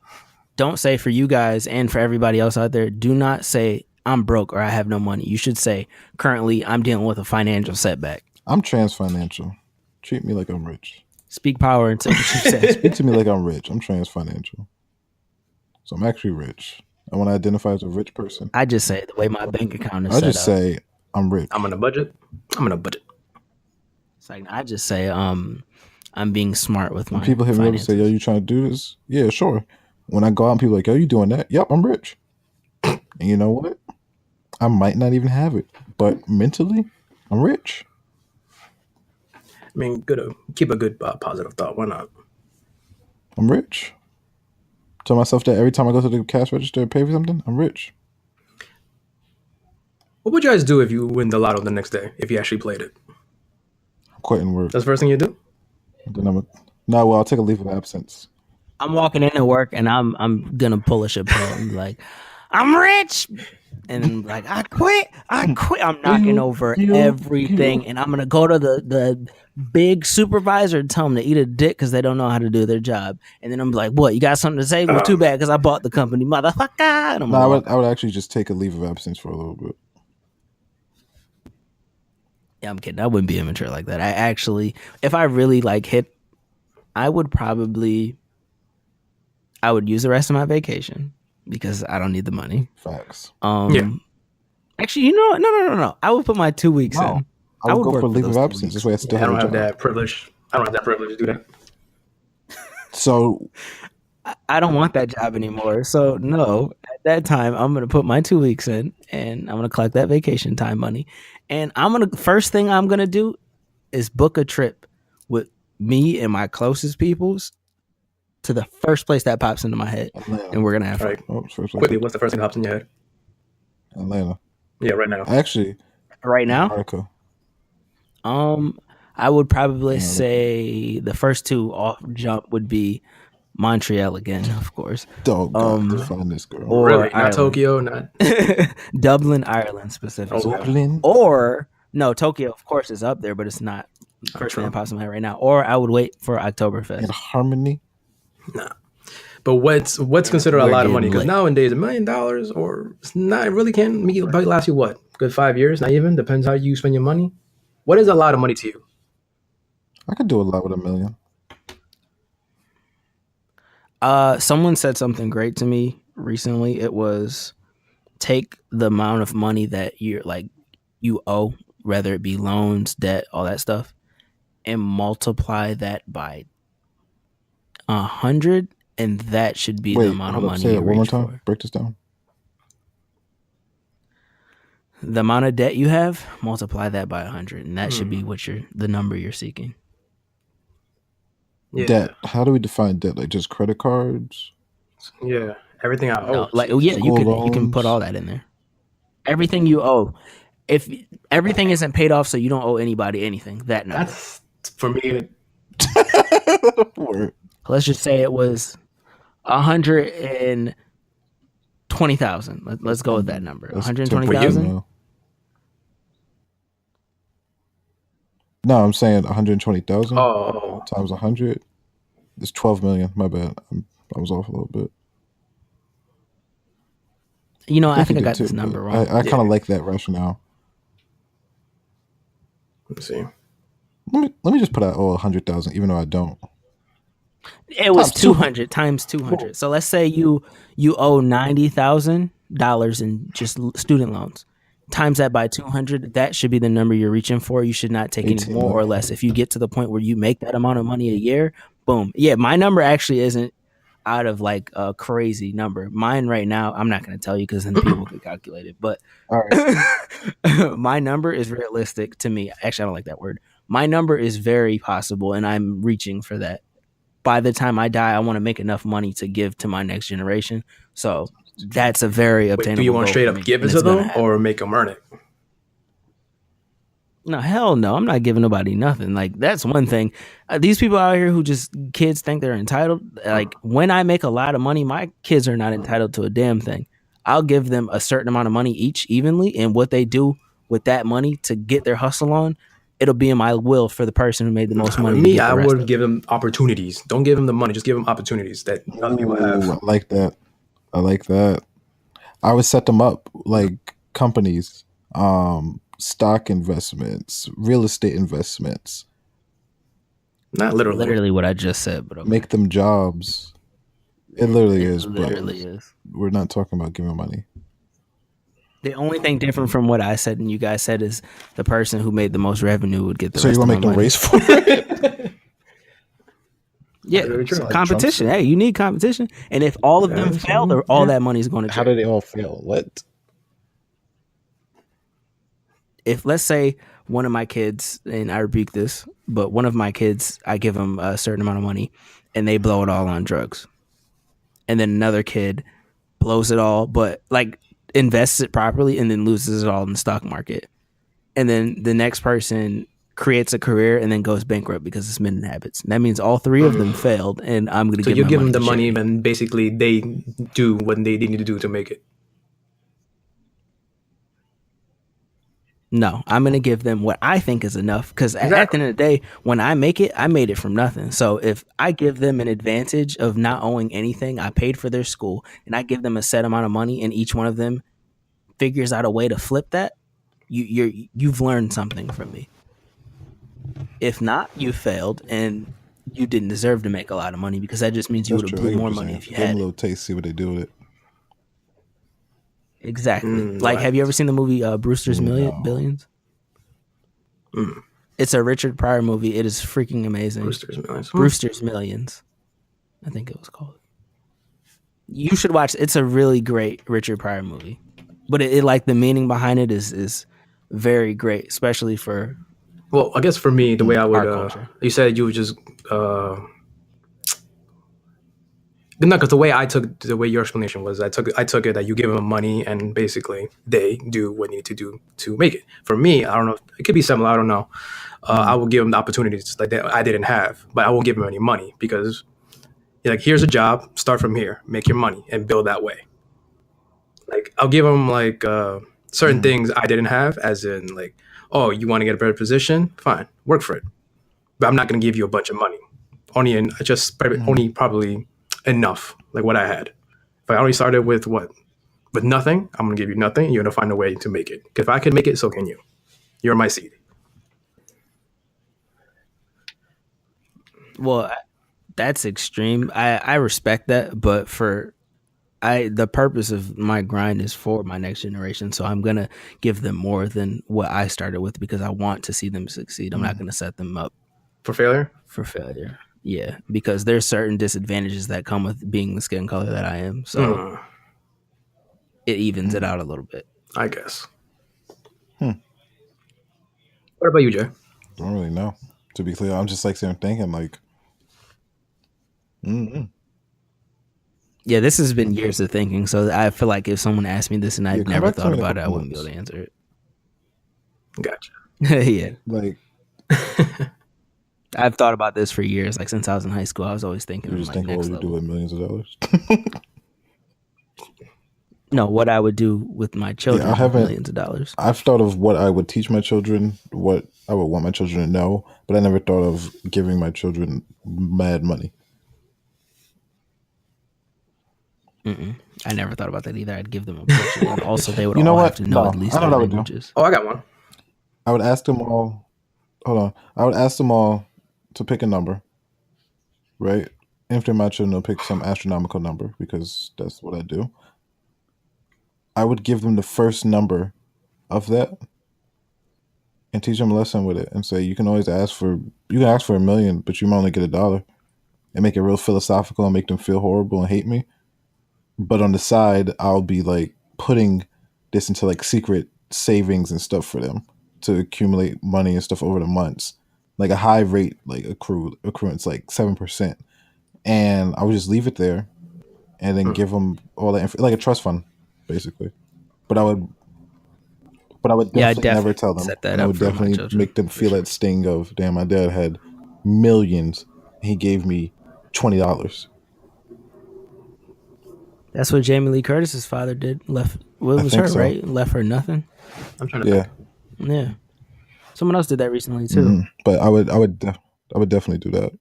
say for you guys and for everybody else out there, do not say I'm broke or I have no money. You should say currently I'm dealing with a financial setback. I'm trans financial. Treat me like I'm rich. Speak power and say what you said. Speak to me like I'm rich. I'm trans financial. So I'm actually rich. I want to identify as a rich person. I just say the way my bank account is I set just up. say I'm rich. I'm on a budget. I'm on a budget. It's like I just say I'm being smart with When my people hit me up and say, yo, finances. you trying to do this? Yeah, sure. When I go out and people are like, yo, you doing that? Yep, I'm rich. And you know what? I might not even have it. But mentally, I'm rich. I mean, keep a good positive thought. Why not? I'm rich. Tell myself that every time I go to the cash register and pay for something, I'm rich. What would you guys do if you win the lotto the next day? If you actually played it, I'm quitting work. that's the first thing you do. Then I'll take a leave of absence. I'm walking into work and I'm gonna pull a Chappelle and be like, I'm rich. And then like, I quit. I'm knocking over everything, and I'm gonna go to the big supervisor and tell them to eat a dick because they don't know how to do their job. And then I'm like, what? You got something to say? Well, too bad because I bought the company, motherfucker. And I'm No, I would actually just take a leave of absence for a little bit. Yeah, I'm kidding. I wouldn't be immature like that. I actually, if I really like hit, I would use the rest of my vacation because I don't need the money. Facts. Yeah. Actually, you know what? No. I would put my 2 weeks in. I would go work for leave those of 2 absence. weeks. This way I still I have don't a have job. that privilege. I don't have that privilege to do that. So I don't want that job anymore. So no, at that time, I'm gonna put my 2 weeks in, and I'm gonna collect that vacation time money. And first thing I'm gonna do is book a trip with me and my closest peoples to the first place that pops into my head, Atlanta. and we're gonna have fun. Right. Quickly, what's the first thing that pops in your head? Atlanta. Yeah, right now. Actually, Right now, Antarctica. I would probably say the first two off jump would be Montreal again, of course. Oh God, find this girl. Or Really? Not Ireland. Tokyo, not Dublin, Ireland specifically. Dublin. Or no, Tokyo of course is up there, but it's not first thing that pops in my head right now. Or I would wait for Oktoberfest. In Harmony. Nah. But what's considered a lot of money? Because lit. nowadays $1 million or it's not, it really can't last you what? Good 5 years? Not even? Depends how you spend your money. What is a lot of money to you? I could do a lot with $1 million. Someone said something great to me recently. It was take the amount of money that you owe, whether it be loans, debt, all that stuff, and multiply that by 100, and that should be the amount of money say you it one more reach time. for. Break this down. The amount of debt you have, multiply that by 100, and that should be the number you're seeking. Yeah. Debt. How do we define debt? Like just credit cards? Yeah. Everything I owe. You can put all that in there. Everything you owe. If everything isn't paid off, so you don't owe anybody anything, that number. That's for me. Word. Let's just say it was 120,000. Let's go with that number. 120,000. No, I'm saying 120,000 Oh. times 100 is 12 million. My bad. I was off a little bit. You know, I think I got this number wrong. I kind of like that rationale. Let's see. Let me just put out 100,000, even though I don't. It was 200 times 200. So let's say you owe $90,000 in just student loans. Times that by 200, that should be the number you're reaching for. You should not take any more or less. If you get to the point where you make that amount of money a year, boom. Yeah, my number actually isn't out of like a crazy number. Mine right now, I'm not going to tell you because then people can calculate it. But all right. My number is realistic to me. Actually, I don't like that word. My number is very possible, and I'm reaching for that. By the time I die, I want to make enough money to give to my next generation. So that's a very obtainable. Do you want to straight up give it to them or make them earn it? No, hell no. I'm not giving nobody nothing. Like, that's one thing. These people out here who just kids think they're entitled. Like, when I make a lot of money, my kids are not entitled to a damn thing. I'll give them a certain amount of money each evenly, and what they do with that money to get their hustle on, it'll be in my will for the person who made the most money. Me, I would give them opportunities. Don't give them the money. Just give them opportunities that other people have. I like that. I would set them up like companies, stock investments, real estate investments. Not literally. Literally what I just said, but okay. Make them jobs. It literally is. Literally is. We're not talking about giving money. The only thing different from what I said and you guys said is the person who made the most revenue would get the So rest you want to of make them money. race for it? Yeah, competition. Hey, you need competition. And if all of them fail, all that money is going to. How do they all fail? What? If let's say one of my kids, and I rebuke this, but one of my kids, I give them a certain amount of money, and they blow it all on drugs, and then another kid blows it all, but like invests it properly and then loses it all in the stock market, and then the next person creates a career and then goes bankrupt because of spending habits. And that means all three of them failed, and I'm going to give them the money and basically they do what they need to do to make it. No, I'm gonna give them what I think is enough. Because at the Exactly. end of the day, when I make it, I made it from nothing. So if I give them an advantage of not owing anything, I paid for their school, and I give them a set amount of money, and each one of them figures out a way to flip that, you've learned something from me. If not, you failed, and you didn't deserve to make a lot of money because that just means you That's would have true. I blew get what more you're money saying. if you Give them a had it. little taste, see what they do with it. Exactly. Like, What? have you ever seen the movie Brewster's No. Billions? Mm, It's a Richard Pryor movie. It is freaking amazing. Brewster's Millions. Brewster's Millions, I think it was called. You should watch. It's a really great Richard Pryor movie, but it like the meaning behind it is very great, especially for Well, I guess for me, the way I would, our culture. you said you would just, no, because the way I took, the way your explanation was, I took it that you give them money and basically they do what they need to do to make it. For me, I don't know. It could be similar. I don't know. I will give them the opportunities like that I didn't have, but I won't give them any money because, like, here's a job. Start from here, make your money, and build that way. Like, I'll give them like certain things I didn't have, as in like, oh, you want to get a better position? Fine, work for it. But I'm not going to give you a bunch of money. Only in just only probably enough, like what I had. If I only started with what, with nothing, I'm gonna give you nothing. You're gonna find a way to make it. If I can make it, so can you. You're my seed. Well, that's extreme. I respect that, but for the purpose of my grind is for my next generation, so I'm gonna give them more than what I started with because I want to see them succeed. I'm not gonna set them up For failure? for failure. Yeah, because there's certain disadvantages that come with being the skin color that I am. So it evens it out a little bit. I guess. What about you, Jay? Don't really know. To be clear, I'm just like sitting thinking like, Yeah, this has been years of thinking. So I feel like if someone asked me this and yeah, I'd come never back to thought me in a about it, I couple wouldn't be able months. to answer Gotcha. it. Yeah. Like I've thought about this for years. Like since I was in high school, I was always thinking you of just like think, what next would you do level. with millions of dollars? No, what I would do with my children I with haven't. millions of dollars. I've thought of what I would teach my children, what I would want my children to know, but I never thought of giving my children mad money. I never thought about that either. I'd give them a portion, and also they would You know all have what? to know at No, I least know three what I would do. languages. Oh, I got one. I would ask them all. Hold on. I would ask them all to pick a number, right? If they're my children, they'll pick some astronomical number because that's what I do. I would give them the first number of that and teach them a lesson with it and say you can ask for a million, but you might only get $1 and make it real philosophical and make them feel horrible and hate me. But on the side, I'll be like putting this into like secret savings and stuff for them to accumulate money and stuff over the months, like a high rate, like accruance like 7%, and I would just leave it there and then give them all that like a trust fund, basically. But I would Yeah, I definitely never definitely tell them, set that and I up would for my definitely children make them for feel sure. that sting of damn, my dad had millions, and he gave me $20. That's what Jamie Lee Curtis's father did. Left. What I was think her so. right? Left her nothing. I'm trying to Yeah. think. Yeah. Someone else did that recently too. But I would definitely do that.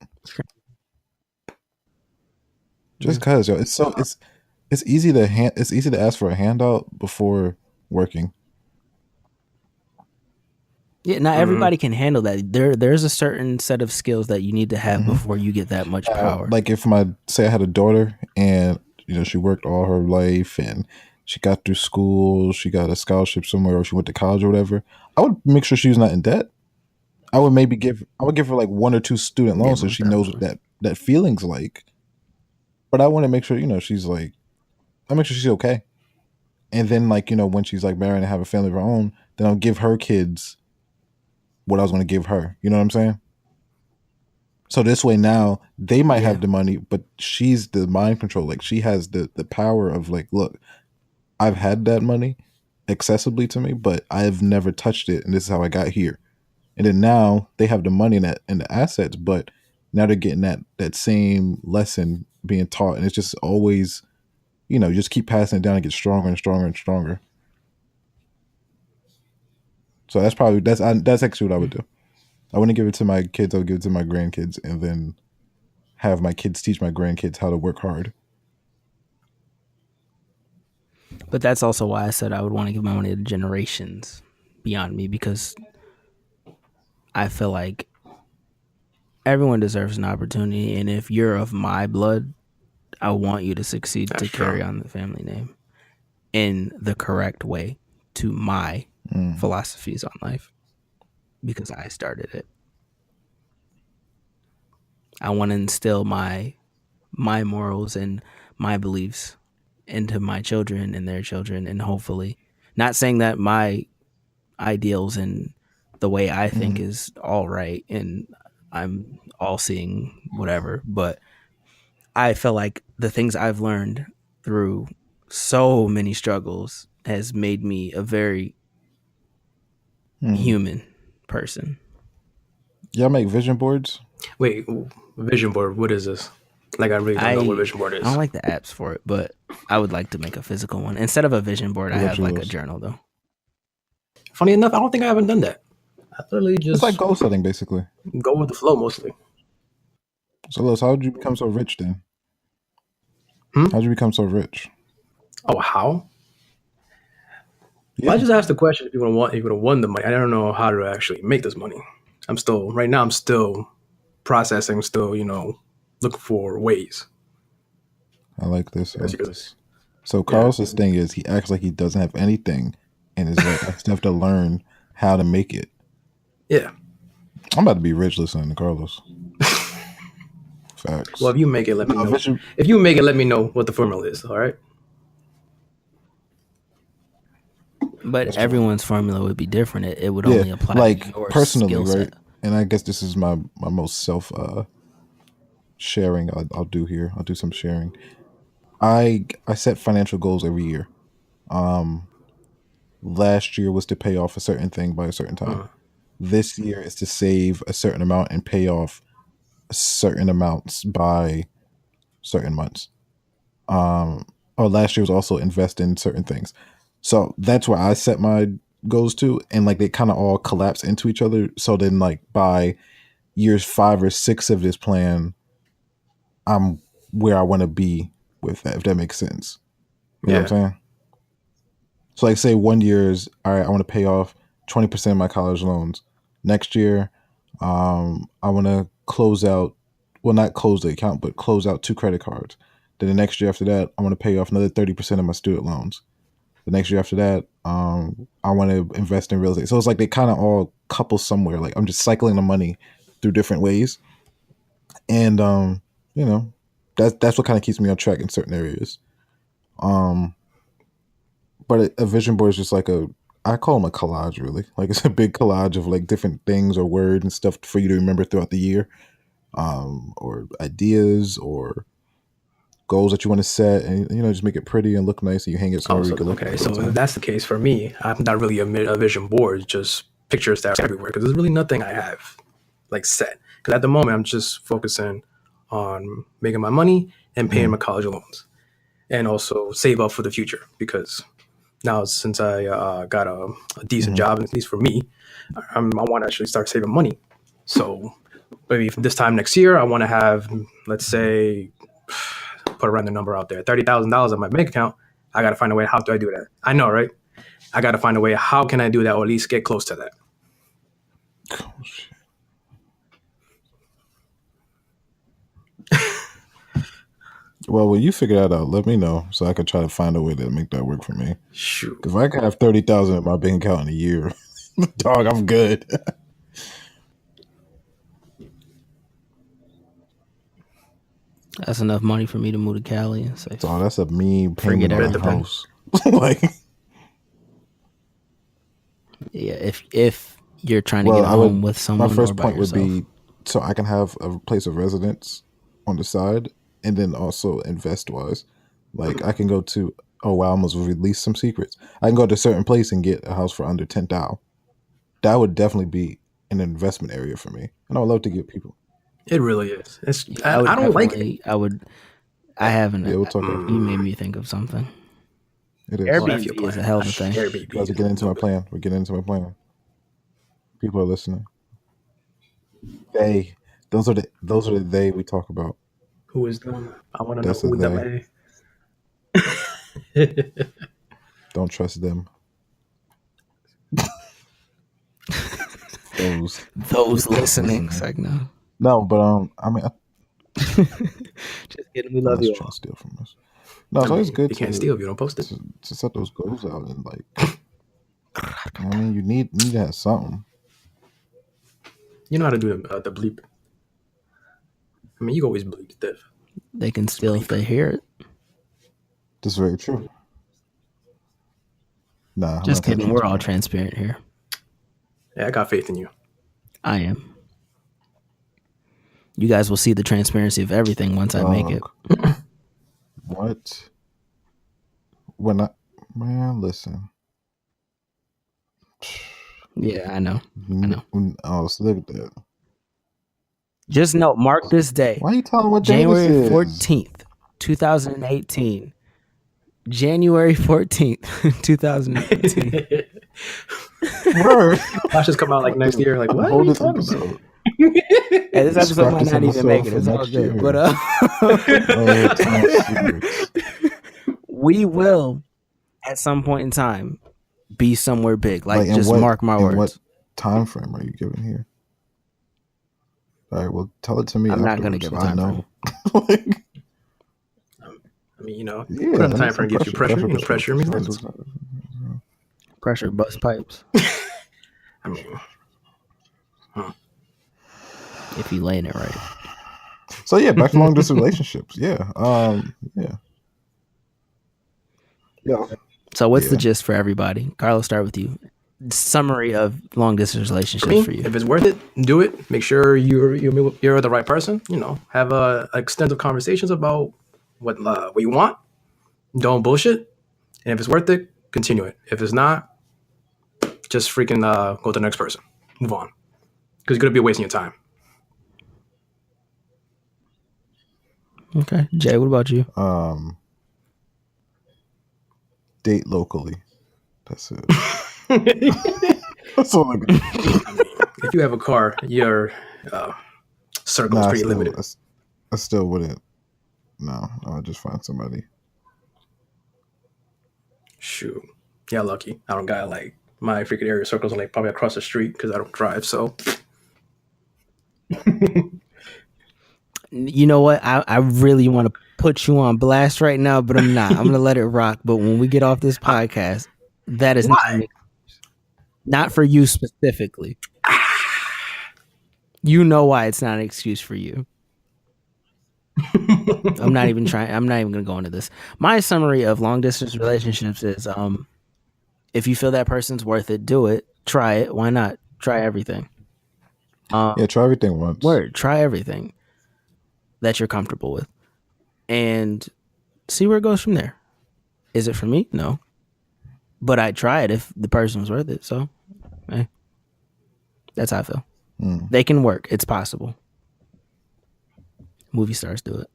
Just Yeah. because, yo, it's easy to it's easy to ask for a handout before working. Yeah, not everybody can handle that. There's a certain set of skills that you need to have before you get that much power. Like if say I had a daughter and she worked all her life and she got through school, she got a scholarship somewhere, or she went to college or whatever, I would make sure she was not in debt. I would give her like one or two student Yeah, loans so most she knows what definitely. that feeling's like. But I want to make sure she's like, I make sure she's okay. And then like when she's like married and have a family of her own, then I'll give her kids what I was going to give her. You know what I'm saying? So this way now they might Yeah. have the money, but she's the mind control. Like she has the power of like, look, I've had that money accessibly to me, but I've never touched it, and this is how I got here. And then now they have the money and the assets, but now they're getting that same lesson being taught, and it's just always, just keep passing it down and get stronger and stronger and stronger. So that's actually what I would do. I wouldn't give it to my kids. I would give it to my grandkids, and then have my kids teach my grandkids how to work hard. But that's also why I said I would want to give my money to generations beyond me, because I feel like everyone deserves an opportunity, and if you're of my blood, I want you to succeed That's to carry true. on the family name in the correct way to my philosophies on life, because I started it. I want to instill my morals and my beliefs into my children and their children, and hopefully, not saying that my ideals and the way I think is all right and I'm all seeing whatever, but I feel like the things I've learned through so many struggles has made me a very human person. Y'all make vision boards? Wait, vision board. What is this? Like, I really don't know what vision board I don't is. like the apps for it, but I would like to make a physical one. Instead of a vision board, I What about have you, like a Lewis? journal though. Funny enough, I don't think I haven't done that. I literally It's like just goal setting, basically. go with the flow mostly. So, Lewis, how did you become so rich then? Hmm? How did you become so rich? Oh, how? Yeah. Well, I just asked the question if you would have won the money. I don't know how to actually make this money. Right now I'm still processing, still, looking for ways. I like this. I As like you could, this. So yeah, Carlos's thing is he acts like he doesn't have anything, and is like, I still have to learn how to make it. yeah. I'm about to be rich listening to Carlos. Facts. Well, if you make it, let me No, know. vision. If you make it, let me know what the formula is. All right. But That's true. everyone's formula would be different. It would Yeah, only apply to like your personally, skill right? set. And I guess this is my most self sharing. I'll do here. I'll do some sharing. I set financial goals every year. Last year was to pay off a certain thing by a certain time. This year is to save a certain amount and pay off certain amounts by certain months. Or last year was also invest in certain things. So that's where I set my goals to, and like they kind of all collapse into each other. So then, like by years 5 or 6 of this plan, I'm where I want to be with that. If that makes sense, you know what Yeah. I'm saying? So like say one year is all right. I want to pay off 20% of my college loans. Next year, I want to close out. Well, not close the account, but close out 2 credit cards. Then the next year after that, I want to pay off another 30% of my student loans. The next year after that, I want to invest in real estate. So it's like they kind of all couple somewhere. Like I'm just cycling the money through different ways, and you know, that's what kind of keeps me on track in certain areas. Um, but a vision board is just like I call them a collage, really. Like it's a big collage of like different things or words and stuff for you to remember throughout the year, or ideas or goals that you want to set, and just make it pretty and look nice, and you hang it Oh, somewhere you so can look at okay. it all So the if time. that's the case for me, I'm not really a vision board. Just pictures that are everywhere because there's really nothing I have like set. Because at the moment, I'm just focusing on making my money and paying Mm, my college loans, and also save up for the future. Because now, since I got a decent mm, job, at least for me, I want to actually start saving money. So maybe this time next year, I want to have, let's say, put a random number out there, $30,000 on my bank account. I got to find a way. How do I do that? I know, right? I got to find a way. How can I do that, or at least get close to that? oh, shit. Well, when you figure that out, let me know so I can try to find a way to make that work for me. Shoot. If I could have 30,000 in my bank account in a year, dog, I'm good. That's enough money for me to move to Cali and say, So that's a mean forget payment on a everything. house. Like, Yeah, if you're trying to well, get a I home would. with My someone or first by point would yourself. be so I can have a place of residence on the side, and then also invest wise. Like I can go to. Oh wow! I almost release some secrets. I can go to a certain place and get a house for under 10,000. That would definitely be an investment area for me, and I would love to get people. It really is. I would I don't like it. definitely. I haven't. Yeah, we'll talk after. You made me think of something. It is. Well, F your Airbnb is plan. a hell of a thing. You guys Airbnb are is getting into my stupid. plan. We're getting into my plan. People are listening. They. Those are the they we talk about. Who is them? I want to know That's a who them they. is. Don't trust them. Those. Those listening. It's like, no. No, but I mean, Just kidding. We love unless you you're trying all. to steal from us. No, I it's always mean, good you can't steal if you don't post it. to set those goals out and like. I mean, you need to have something. You know how to do the bleep. I mean, you always bleep stuff. They can steal if they hear it. That's very true. Nah, I'm Just not that kidding. We're all transparent. transparent here. Yeah, I got faith in you. I am. You guys will see the transparency of everything once I make it. What? When I man, listen. Yeah, I know. Oh, so look at that. Just note, mark this day. Why are you telling what January day this is? 14th, 2018. January 14th, 2018. Word. Watch this come out like next year. Like, what are you talking about? Hey, this episode Scrap might this not even episode make it. for It's all next good. year. But Oh, top secrets. we will, at some point in time, be somewhere big. Like in just what, mark my in words. what time frame are you giving here? All right, well, tell it to me. I'm not going to give a I time know. frame. I mean, you know, Yeah, put on the that time makes frame gives you pressure. You know, pressure means limits. Pressure bust pipes. I mean, If you laying it right. So yeah, back to long distance relationships. Yeah. Yeah. So what's the gist for everybody? Carlos, start with you. Summary of long distance relationships for you. If it's worth it, do it. Make sure you're the right person. You know, have extensive conversations about what you want. Don't bullshit. And if it's worth it, continue it. If it's not, just freaking go to the next person. Move on. Because you're gonna be wasting your time. Okay, Jay, what about you? Date locally. That's it. That's all I got. I mean, if you have a car, your circle is pretty limited. I still wouldn't. No, I would just find somebody. Shoot, yeah, lucky. I don't got like my freaking area circles are like probably across the street because I don't drive. So, you know what? I really want to put you on blast right now, but I'm not. I'm gonna let it rock. But when we get off this podcast, that is not for you specifically. You know why it's not an excuse for you. I'm not even gonna go into this. My summary of long distance relationships is if you feel that person's worth it, do it. Try it. Why not? Try everything. Yeah, try everything once. Try everything that you're comfortable with. And see where it goes from there. Is it for me? No. But I'd try it if the person was worth it. So that's how I feel. They can work. It's possible. Movie stars do it.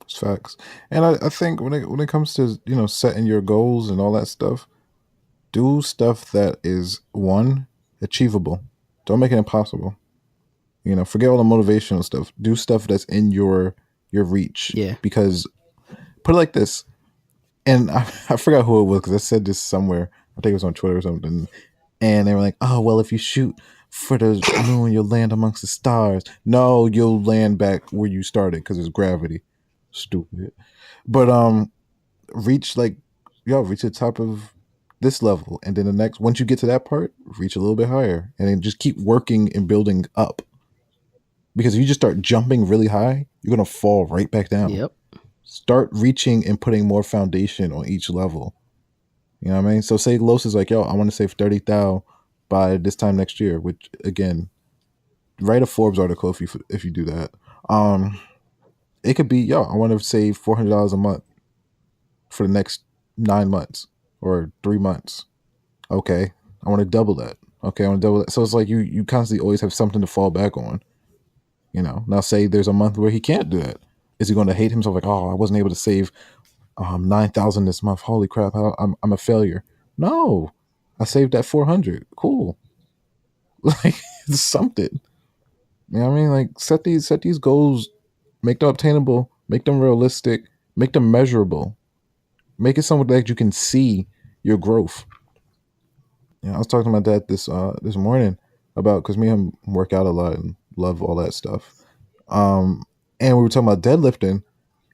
It's facts. And I think when it comes to, setting your goals and all that stuff, do stuff that is, one, achievable. Don't make it impossible. Forget all the motivational stuff. Do stuff that's in your reach. Yeah. Because put it like this, and I forgot who it was because I said this somewhere. I think it was on Twitter or something. And they were like, "Oh, well, if you shoot for the moon, you'll land amongst the stars." No, you'll land back where you started because it's gravity. Stupid. But reach the top of this level, and then the next. Once you get to that part, reach a little bit higher, and then just keep working and building up. Because if you just start jumping really high, you're gonna fall right back down. Yep. Start reaching and putting more foundation on each level. You know what I mean? So say Los is like, "Yo, I want to save 30,000 by this time next year," which again, write a Forbes article if you do that. It could be, "Yo, I want to save $400 a month for the next 9 months or 3 months." Okay, I want to double that. Okay, I want to double that. So it's like you constantly always have something to fall back on. Now say there's a month where he can't do that. Is he going to hate himself like, "Oh, I wasn't able to save 9,000 this month. Holy crap, I'm a failure." No, I saved that 400. Cool. Like it's something. You know what I mean? Like set these goals, make them obtainable, make them realistic, make them measurable, make it something that you can see your growth. You know, I was talking to my dad this morning about because me and him work out a lot and love all that stuff. Um, and we were talking about deadlifting,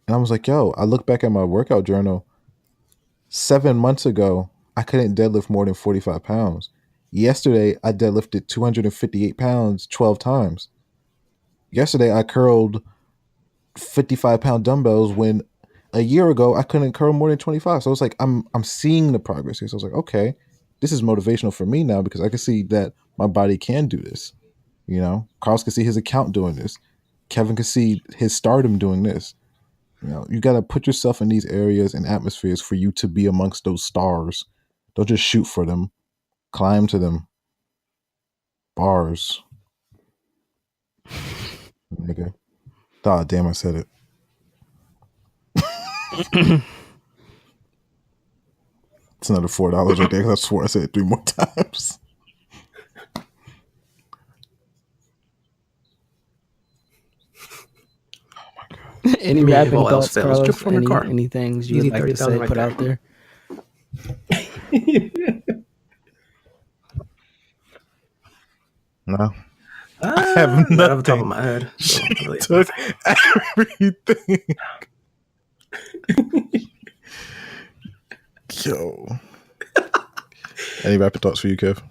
and I was like, "Yo," I look back at my workout journal. 7 months ago, I couldn't deadlift more than 45 pounds. Yesterday, I deadlifted 258 pounds 12 times. Yesterday, I curled 55-pound dumbbells when a year ago I couldn't curl more than 25. So it's like I'm seeing the progress here. So I was like, okay, this is motivational for me now because I can see that my body can do this. You know, Carlos can see his account doing this. Kevin can see his stardom doing this. You know, you got to put yourself in these areas and atmospheres for you to be amongst those stars. Don't just shoot for them, climb to them. Bars, nigga. Ah, damn, I said it. It's another $4 right there because I swore I said it 3 more times. Any I mean, if rapping all else thoughts, fails, Carlos? jump from your car. Any things you Easy would like to 30,000 say, right put there. out there? No. I have Not off the top nothing. of my head. So really, Took everything. Yo. Any rapid thoughts for you, Kev?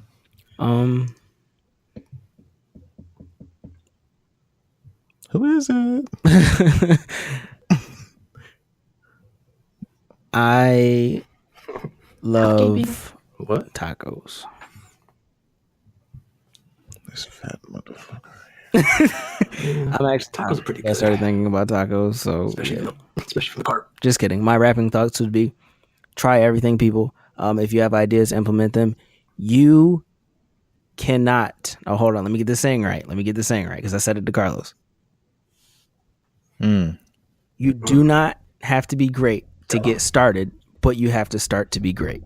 Who is it? I love what? tacos. This fat motherfucker. I'm actually Tacos are pretty I good. started thinking about tacos, so Especially from the cart. just kidding. My rapping thoughts would be try everything, people. If you have ideas, implement them. You cannot. Oh, hold on. Let me get this saying right. Because I said it to Carlos. You do not have to be great to get started, but you have to start to be great.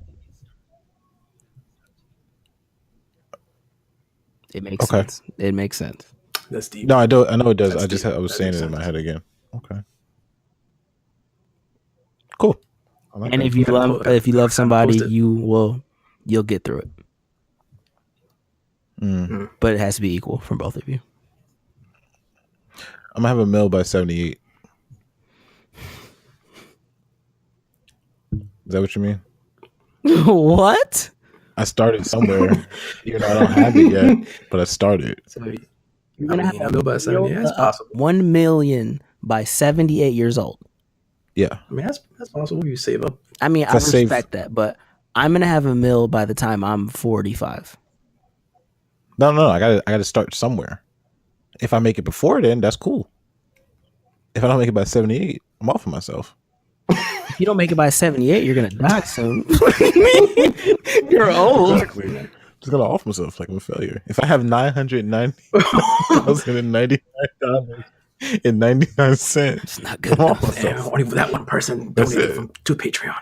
It makes sense. It makes sense. That's deep. No, I don't. I know it does. That's I was that saying it makes in my sense. head again. Okay. Cool. I like And that. if you love somebody, you'll get through it. But it has to be equal from both of you. I'm gonna have a meal by 78. Is that what you mean? What? I started somewhere. Even though I don't have it yet, but I started. So you're gonna have a meal by 70. Yeah, that's possible. 1 million by 78 years old. Yeah. I mean, that's possible. You save up. I mean, I respect that, but I'm gonna have a mill by the time I'm 45. No. I gotta start somewhere. If I make it before then, that's cool. If I don't make it by 78, I'm off of myself. If you don't make it by 78, you're gonna die soon. You're old. Exactly. Just gonna off myself like I'm a failure. If I have $990,099.99, It's not good I'm off enough. myself. Only that one person donated to Patreon.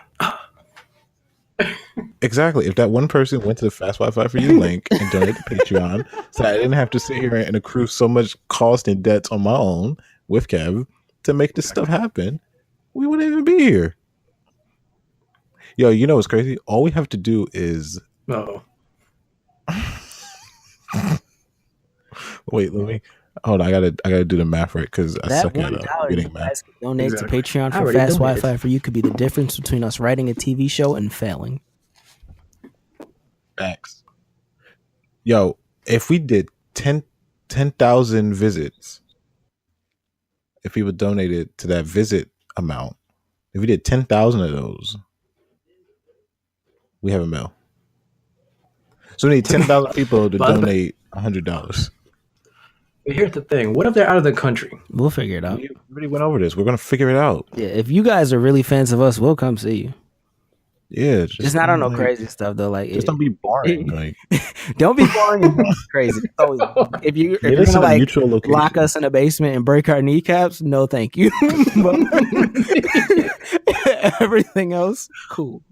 Exactly. If that one person went to the Fast Wi-Fi for You link and donated to Patreon, so I didn't have to sit here and accrue so much cost and debts on my own with Kev to make this stuff happen, we wouldn't even be here. Yo, you know what's crazy? All we have to do is wait. Let me hold on. I gotta do the math right because I suck at getting math. Donate to Patreon for Fast Wi-Fi for You could be the difference between us writing a TV show and failing. Thanks. Yo, if we did 10,000 visits, if people donated to that visit amount, if we did 10,000 of those, we have a mill. So we need 10,000 people to donate $100. But here's the thing. What if they're out of the country? We'll figure it out. We already went over this. We're going to figure it out. Yeah, if you guys are really fans of us, we'll come see you. Yeah. Just not on no crazy stuff, though. Like, just don't be boring. Like, don't be boring and crazy. So if you're going to like lock us in a basement and break our kneecaps, no thank you. But everything else, cool.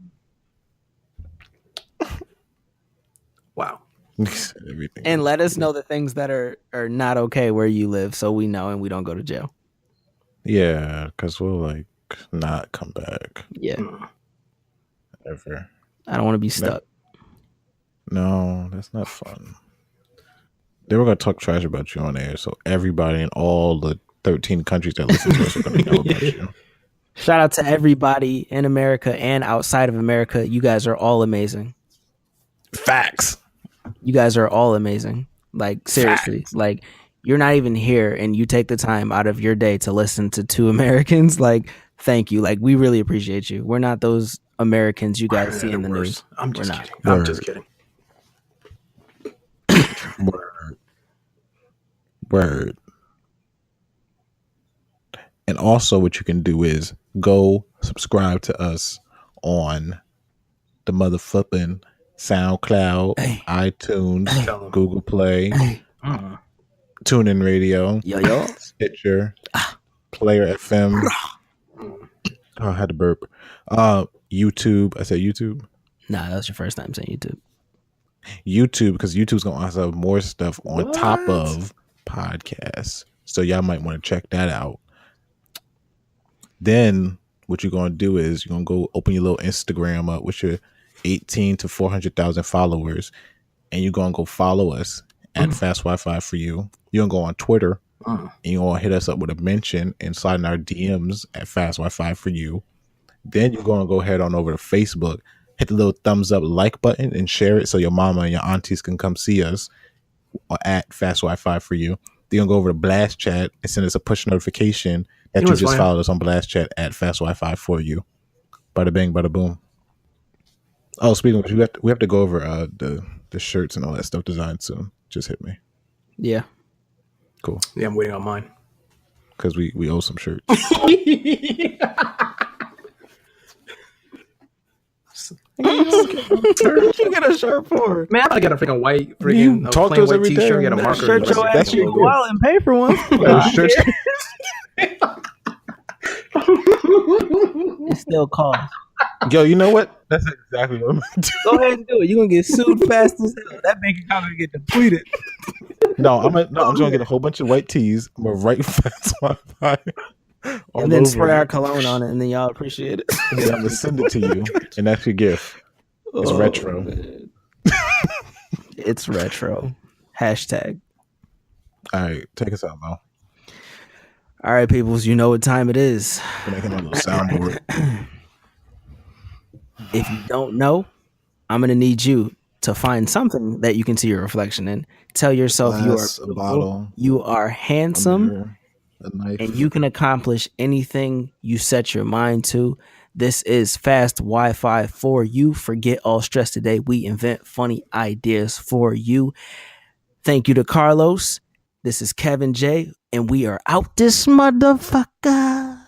Wow. Everything And is let us cool. know the things that are not okay where you live, so we know and we don't go to jail. Yeah, because we'll like not come back Yeah, ever. I don't want to be That, stuck. no, that's not fun. They were gonna talk trash about you on air, so everybody in all the 13 countries that listen to us are gonna know about you. Shout out to everybody in America and outside of America. You guys are all amazing. Facts. You guys are all amazing. Like, seriously. Facts. Like, you're not even here and you take the time out of your day to listen to two Americans. Like, thank you. Like, we really appreciate you. We're not those Americans you guys see in the news. I'm We're just not. kidding. I'm just kidding. Word. Word. And also, what you can do is go subscribe to us on the motherfucking SoundCloud, Hey. iTunes, Tell 'em. Google Play, Mm. TuneIn Radio, Yo. Stitcher, Player FM. Oh, I had to burp. YouTube. I said YouTube. Nah, that's your first time saying YouTube. YouTube, because YouTube's gonna also have more stuff on What? top of podcasts. So y'all might want to check that out. Then what you're gonna do is you're gonna go open your little Instagram up with your 18 to 400,000 followers, and you're gonna go follow us at Fast Wi-Fi for you. You're gonna go on Twitter and you're gonna hit us up with a mention and slide in our DMs at Fast Wi-Fi for you. Then you're gonna go head on over to Facebook, hit the little thumbs up like button and share it so your mama and your aunties can come see us at Fast Wi-Fi for you. Then you're gonna go over to Blast Chat and send us a push notification that you just followed us on Blast Chat at Fast Wi-Fi for you. Bada bang, bada boom. Oh, speaking of which, we have to go over the shirts and all that stuff designed soon. Just hit me. Yeah. Cool. Yeah, I'm waiting on mine. Because we owe some shirts. What you get a shirt for? Man, I got a freaking white, You freaking talk to plain us white every T-shirt, day. got a That marker. Shirt your ass That's in your the wallet and pay for one. Shirts. It still costs. Yo, you know what? That's exactly what I'm gonna do. Go ahead and do it. You're gonna get sued fast as hell. That bank account gonna get depleted. I'm just gonna get a whole bunch of white tees. I'm gonna write Fast Wi-Fi. And then spray our cologne on it, and then y'all appreciate it. And then I'm gonna send it to you, and that's your gift. It's retro. Man. It's retro. Hashtag. All right, take us out, Mo. All right, peoples, you know what time it is. I'm making my little soundboard. If you don't know, I'm gonna need you to find something that you can see your reflection in. Tell yourself you are Glass, a beautiful, bottle, you are handsome, mirror, a knife. and you can accomplish anything you set your mind to. This is Fast Wi-Fi for you. Forget all stress today. We invent funny ideas for you. Thank you to Carlos. This is Kevin J, and we are out this motherfucker.